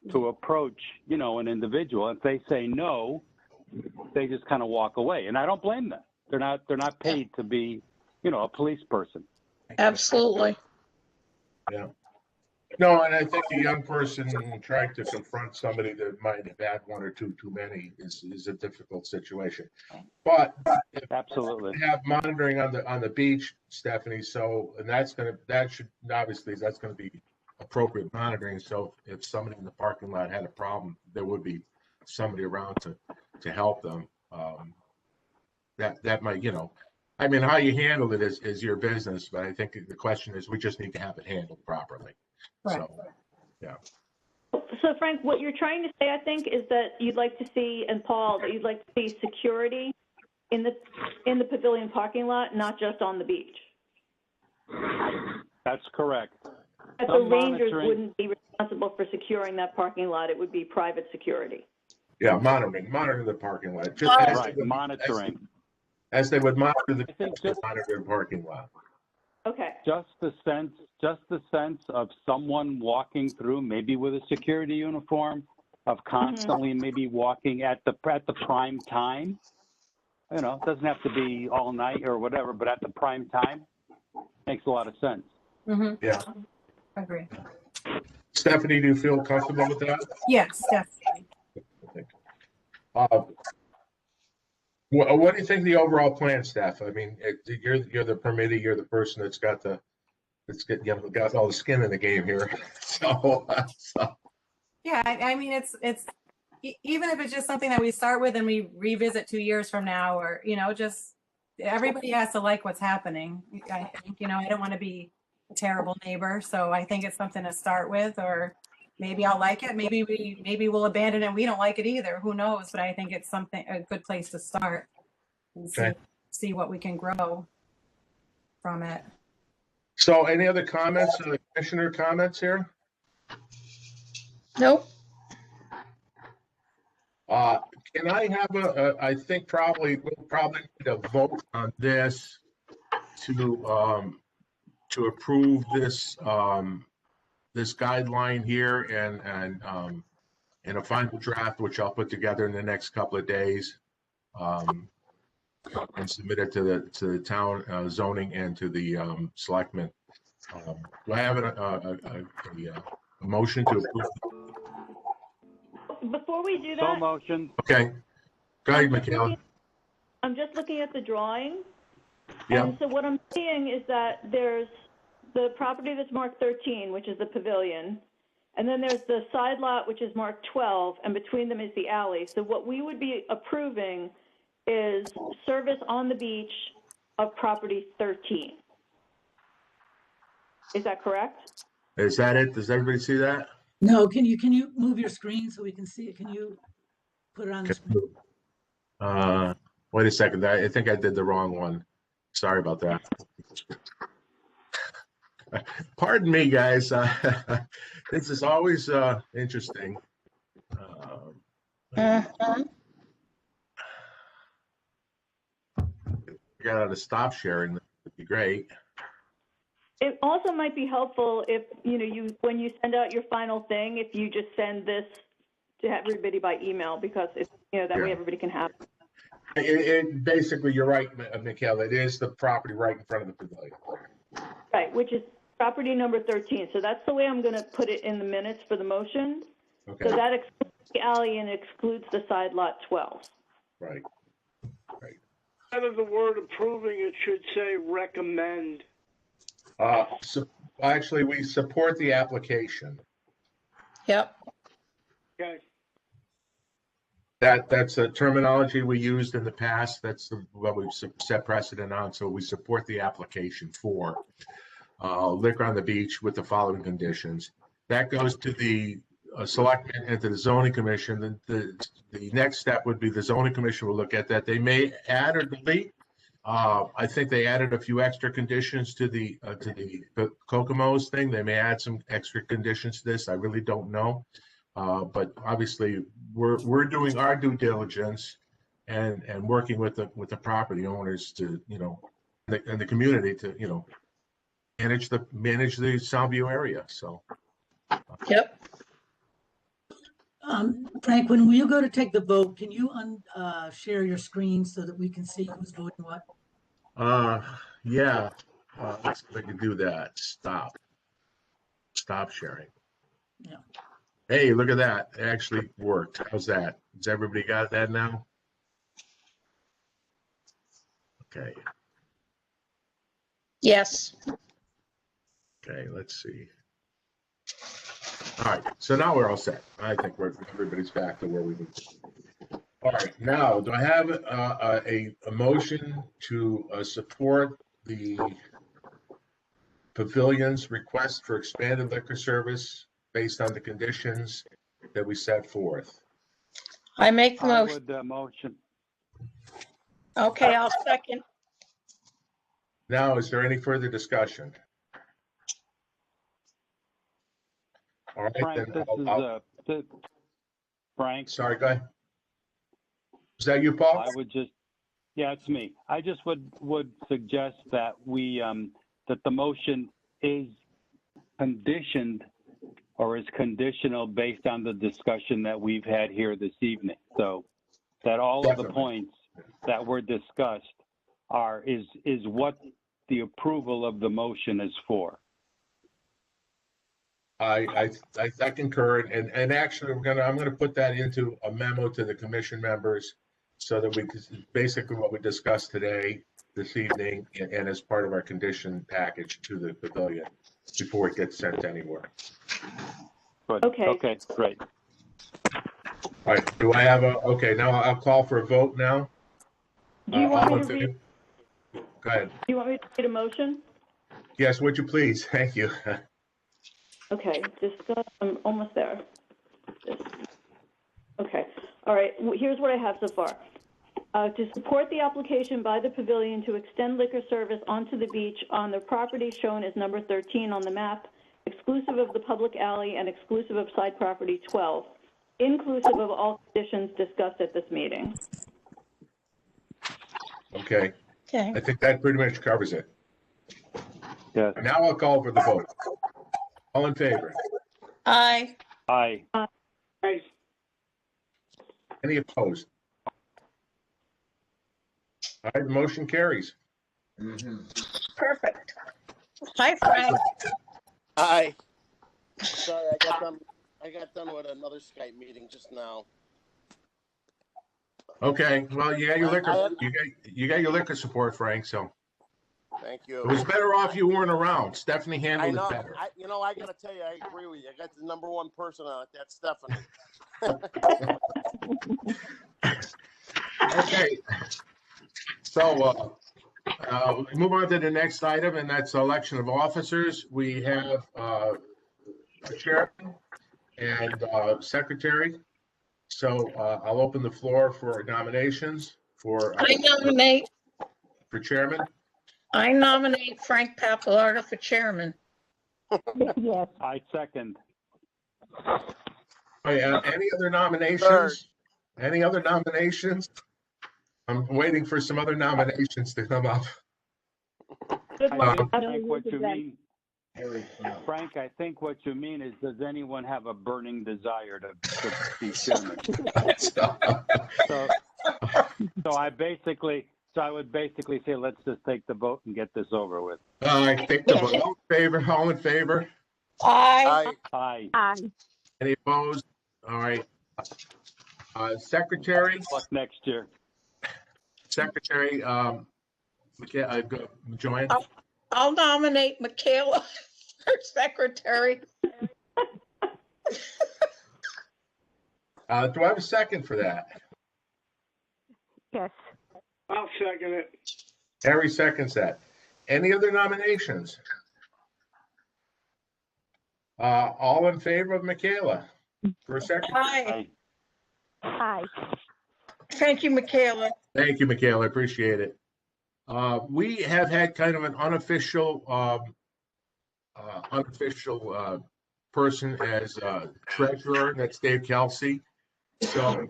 to approach, an individual. If they say no, they just kind of walk away, and I don't blame them. They're not paid to be, a police person. Absolutely. Yeah. No, and I think a young person trying to confront somebody that might have had one or two too many is a difficult situation. But Absolutely, have monitoring on the beach, Stephanie. So, and that's going to be appropriate monitoring. So, if somebody in the parking lot had a problem, there would be somebody around to help them. That might, I mean, how you handle it is your business, but I think the question is we just need to have it handled properly. Right. So, yeah. So Frank, what you're trying to say, I think, is that you'd like to see, and Paul, that you'd like to see security in the pavilion parking lot, not just on the beach. that's correct. That the rangers wouldn't be responsible for securing that parking lot; it would be private security. Yeah, monitoring the parking lot. Just Monitoring. As they would monitor the parking lot. Okay. Just the sense of someone walking through, maybe with a security uniform, of constantly maybe walking at the prime time. It doesn't have to be all night or whatever, but at the prime time makes a lot of sense. Mm-hmm. Yeah. Agree. Stephanie, do you feel comfortable with that? Yes, definitely. What do you think the overall plan, Steph? I mean, you're the permittee, you're the person that's got got all the skin in the game here. So. Yeah, I mean, it's even if it's just something that we start with and we revisit 2 years from now, or just everybody has to like what's happening. I think I don't want to be a terrible neighbor, so I think it's something to start with, or maybe I'll like it. Maybe we'll abandon it. We don't like it either. Who knows? But I think it's a good place to start and see what we can grow from it. So, any other comments? Commissioner comments here? Nope. Can I have I think we'll probably need a vote on this to approve this, this guideline here and a final draft, which I'll put together in the next couple of days. And submit it to the town zoning and to the selectmen. Do I have a motion to approve? Before we do So that, motion. Okay, go ahead, Michaela. I'm just looking at the drawing. Yeah. And so what I'm seeing is that there's the property that's marked 13, which is the pavilion. And then there's the side lot, which is marked 12, and between them is the alley. So what we would be approving is service on the beach of property 13. Is that correct? Is that it? Does everybody see that? No, can you move your screen so we can see it? Can you put it on the screen? Wait a second. I think I did the wrong one. Sorry about that. Pardon me, guys. This is always interesting. Got out of stop sharing. That would be great. It also might be helpful if, when you send out your final thing, if you just send this to everybody by email, because it's, that way everybody can have it. Basically, you're right, Michaela. It is the property right in front of the pavilion. Right, which is property number 13. So that's the way I'm going to put it in the minutes for the motion. Okay. So that excludes the alley and excludes the side lot 12. Right. Instead of the word approving, it should say recommend. So actually, we support the application. Yep. Okay. That's a terminology we used in the past. That's what we've set precedent on. So we support the application for liquor on the beach with the following conditions. That goes to the selectmen and to the zoning commission. The next step would be the zoning commission will look at that. They may add or delete. I think they added a few extra conditions to the Kokomo's thing. They may add some extra conditions to this. I really don't know. But obviously we're doing our due diligence and working with the property owners to, and the community to, manage the Soundview area. So. Yep. Frank, when you go to take the vote, can you share your screen so that we can see who's voting what? Yeah. Let's see if I can do that. Stop sharing. Yeah. Hey, look at that. It actually worked. How's that? Has everybody got that now? Okay. Yes. Okay, let's see. All right, so now we're all set. I think everybody's back to where we need to be. All right, now, do I have a motion to support the pavilion's request for expanded liquor service based on the conditions that we set forth? I make the I motion. would motion. Okay, I'll second. Now, is there any further discussion? All right, Frank, then Frank. Sorry, go ahead. Is that you, Paul? I would just, yeah, it's me. I just would suggest that we, that the motion is conditioned or is conditional based on the discussion that we've had here this evening. So that all of the points that were discussed is what the approval of the motion is for. I concur, and actually I'm gonna put that into a memo to the commission members so that we basically what we discussed today, this evening, and as part of our condition package to the pavilion before it gets sent anywhere. Good. Okay. Okay, great. All right, do I have okay, now I'll call for a vote now. Do you want all me in to read? favor? Go ahead. Do you want me to read a motion? Yes, would you please? Thank you. Okay, I'm almost there. Okay, all right, here's what I have so far. To support the application by the pavilion to extend liquor service onto the beach on the property shown as number 13 on the map, exclusive of the public alley and exclusive of side property 12, inclusive of all conditions discussed at this meeting. Okay, Okay. I think that pretty much covers it. Yes. Now I'll call for the vote. All in favor? Aye. Aye. Aye. Any opposed? All right, the motion carries. Perfect. Hi, Frank. Hi. Sorry, I got done with another Skype meeting just now. Okay, well, you got your liquor, you got your liquor support, Frank, so Thank it was you. better off you weren't around. Stephanie I handled know. it better. I gotta tell you, I agree with you. I got the number one person on it. That's Stephanie. Okay. So, we move on to the next item, and that's election of officers. We have a chairman and secretary. So I'll open the floor for nominations for chairman. I nominate Frank Pappalardo for chairman. Yes. I second. Oh, yeah. Any other nominations? Any other nominations? I'm waiting for some other nominations to come up. I think what you mean, Frank, I think what you mean is, does anyone have a burning desire to be chairman? So I would basically say, let's just take the vote and get this over with. I think the vote. All in favor? All in favor? Aye. Aye. Aye. Any opposed? All right. Secretary, Luck next year. Secretary, Joanne. I'll nominate Michaela for secretary. Do I have a second for that? Yes. I'll second it. Harry seconds that. Any other nominations? All in favor of Michaela for a second? Aye. Aye. Thank you, Michaela. Thank you, Michaela. I appreciate it. We have had kind of an unofficial person as treasurer. That's Dave Kelsey. So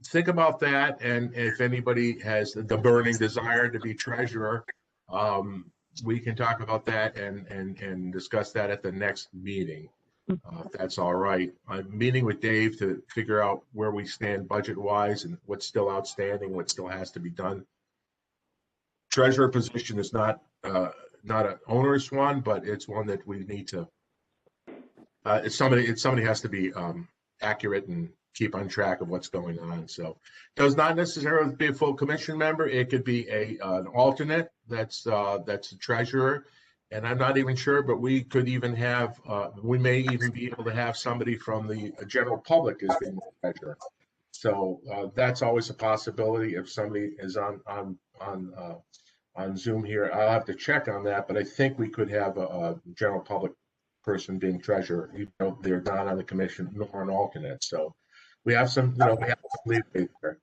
think about that, and if anybody has the burning desire to be treasurer, we can talk about that and discuss that at the next meeting, if that's all right. I'm meeting with Dave to figure out where we stand budget-wise and what's still outstanding, what still has to be done. Treasurer position is not an onerous one, but it's one that we need to. Somebody has to be accurate and keep on track of what's going on. So, does not necessarily be a full commission member. It could be an alternate. That's a treasurer, and I'm not even sure. But we could even have. We may even be able to have somebody from the general public as being the treasurer. So that's always a possibility if somebody is on Zoom here. I'll have to check on that, but I think we could have a general public person being treasurer. They're not on the commission nor an alternate. So we have some, we have to leave it there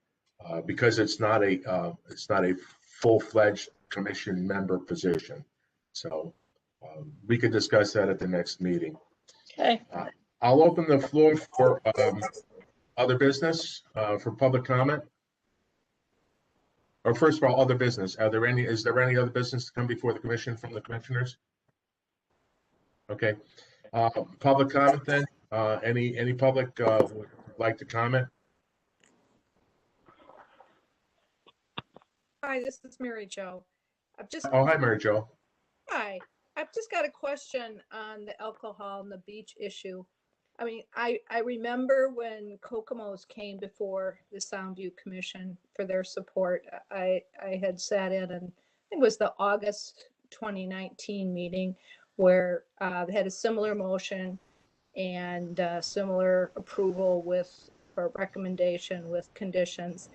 because it's not a full-fledged commission member position. So we could discuss that at the next meeting. Okay. I'll open the floor for other business, for public comment. Or first of all, other business. Is there any other business to come before the commission from the commissioners? Okay. Public comment then. Any public would like to comment? Hi, this is Mary Jo. Hi, Mary Jo. Hi, I've just got a question on the alcohol and the beach issue. I mean, I remember when Kokomo's came before the Soundview Commission for their support. I had sat in, and I think it was the August 2019 meeting where they had a similar motion and similar approval with, or recommendation with conditions.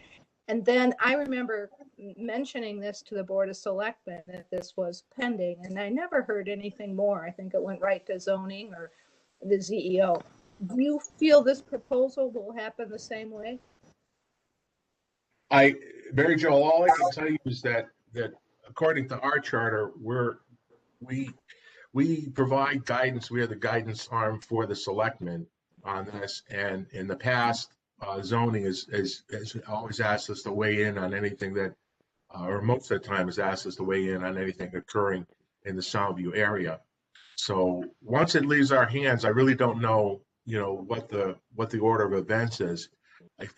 And then I remember mentioning this to the Board of Selectmen that this was pending, and I never heard anything more. I think it went right to zoning or the ZEO. Do you feel this proposal will happen the same way? Mary Jo, all I can tell you is that according to our charter, we provide guidance. We are the guidance arm for the selectmen. on this, and in the past, zoning has always asked us to weigh in on anything that, or most of the time has asked us to weigh in on anything occurring in the Soundview area. So once it leaves our hands, I really don't know, what the order of events is.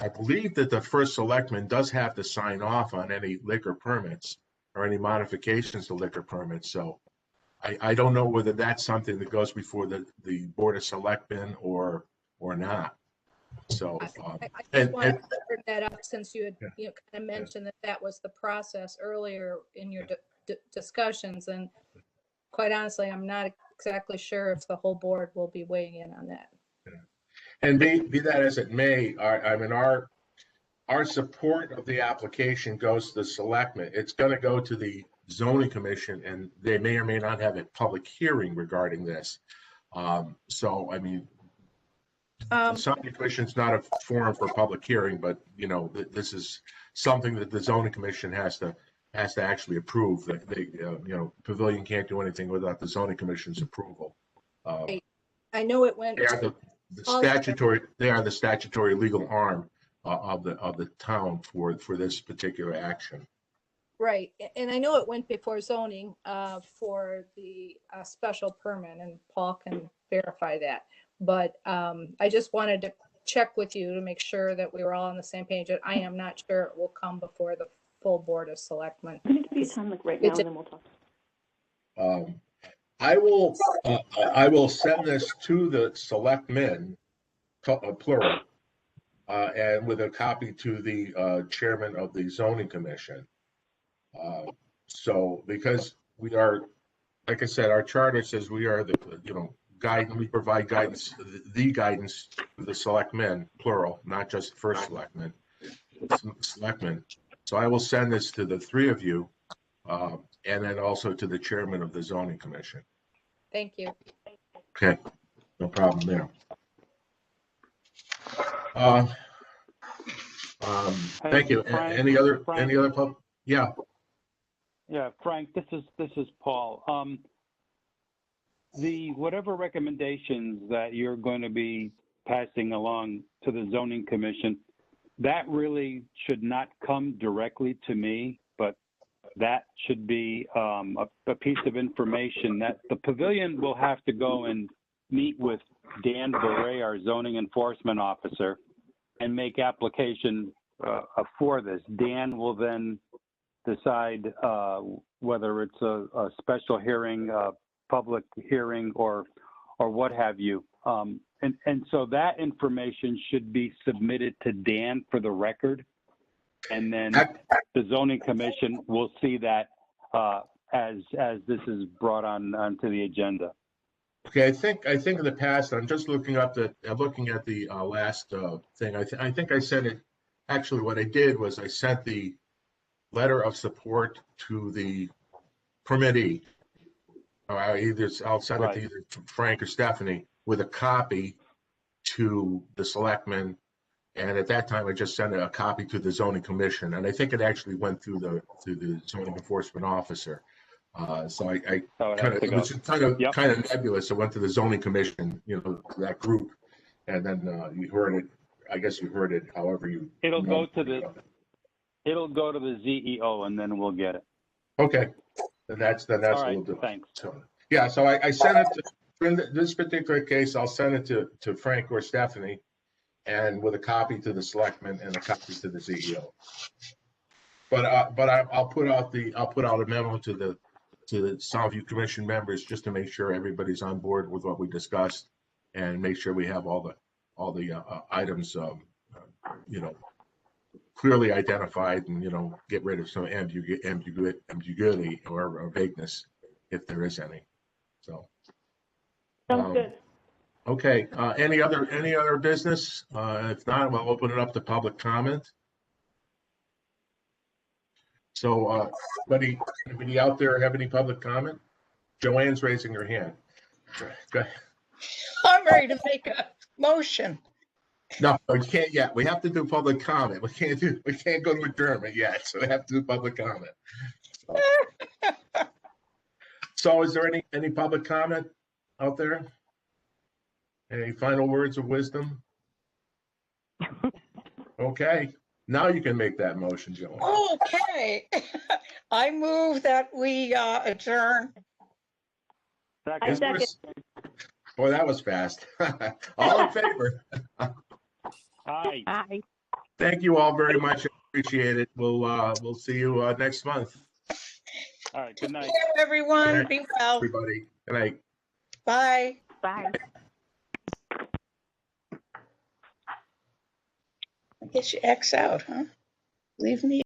I believe that the first selectman does have to sign off on any liquor permits or any modifications to liquor permits. So I don't know whether that's something that goes before the Board of Selectmen or not. So, I and- just wanted to bring that up since you had, Yeah. kind of mentioned that that was the process earlier in your discussions. And quite honestly, I'm not exactly sure if the whole board will be weighing in on that. And be that as it may, our support of the application goes to the selectmen. It's going to go to the zoning commission, and they may or may not have a public hearing regarding this. So, I mean, the zoning commission is not a forum for public hearing, but this is something that the zoning commission has to actually approve. That they, Pavilion can't do anything without the zoning commission's approval. I know it went. They are the statutory legal arm of the town for this particular action. Right, and I know it went before zoning for the special permit, and Paul can verify that. But I just wanted to check with you to make sure that we were all on the same page. And I am not sure it will come before the full Board of Selectmen. We need to be a time like right now, It's and then we'll talk. I will send this to the selectmen, plural, and with a copy to the chairman of the zoning commission. So because we are, like I said, our charter says we are the, guidance, we provide guidance, the guidance to the selectmen, plural, not just first selectmen. So I will send this to the three of you, and then also to the chairman of the zoning commission. Thank you. Okay, no problem there. Thank you. Frank, Any other pub? Yeah. Yeah, Frank, this is Paul. The whatever recommendations that you're going to be passing along to the zoning commission, that really should not come directly to me, but that should be a piece of information that the pavilion will have to go and meet with Dan Beret, our zoning enforcement officer, and make application for this. Dan will then decide whether it's a special hearing, public hearing, or what have you. And so that information should be submitted to Dan for the record. And then the zoning commission will see that as this is brought onto the agenda. Okay, I think in the past, I'm just looking at the last thing. I think I sent it. Actually, what I did was I sent the letter of support to the permittee. I'll send it to either Frank or Stephanie with a copy to the selectmen. And at that time, I just sent a copy to the zoning commission, and I think it actually went through the zoning enforcement officer. So it was kind of nebulous. It went to the zoning commission, that group, and then you heard it. I guess you heard it. However you. It'll go to the ZEO, and then we'll get it. Okay, then that's All what right, we'll do. thanks. So, yeah, so I sent it to, in this particular case, I'll send it to Frank or Stephanie, and with a copy to the selectmen and a copy to the CEO. But I'll put out a memo to the Soundview Commission members just to make sure everybody's on board with what we discussed, and make sure we have all the items clearly identified, and get rid of some ambiguity or vagueness if there is any. So. Sounds good. Okay, any other business? If not, we'll open it up to public comment. So, anybody out there have any public comment? Joanne's raising her hand. Go ahead. I'm ready to make a motion. No, we can't yet. We have to do public comment. We can't go to adjournment yet, so we have to do public comment. So is there any public comment out there? Any final words of wisdom? Okay, now you can make that motion, Joey. Okay. I move that we adjourn. I Is there a second. Boy, that was fast. All in favor? Aye. Aye. Thank you all very much. Appreciate it. We'll see you next month, All right, good night. Everyone, be well. everybody. Good night. Bye. Bye. I guess you X out, huh? Leave me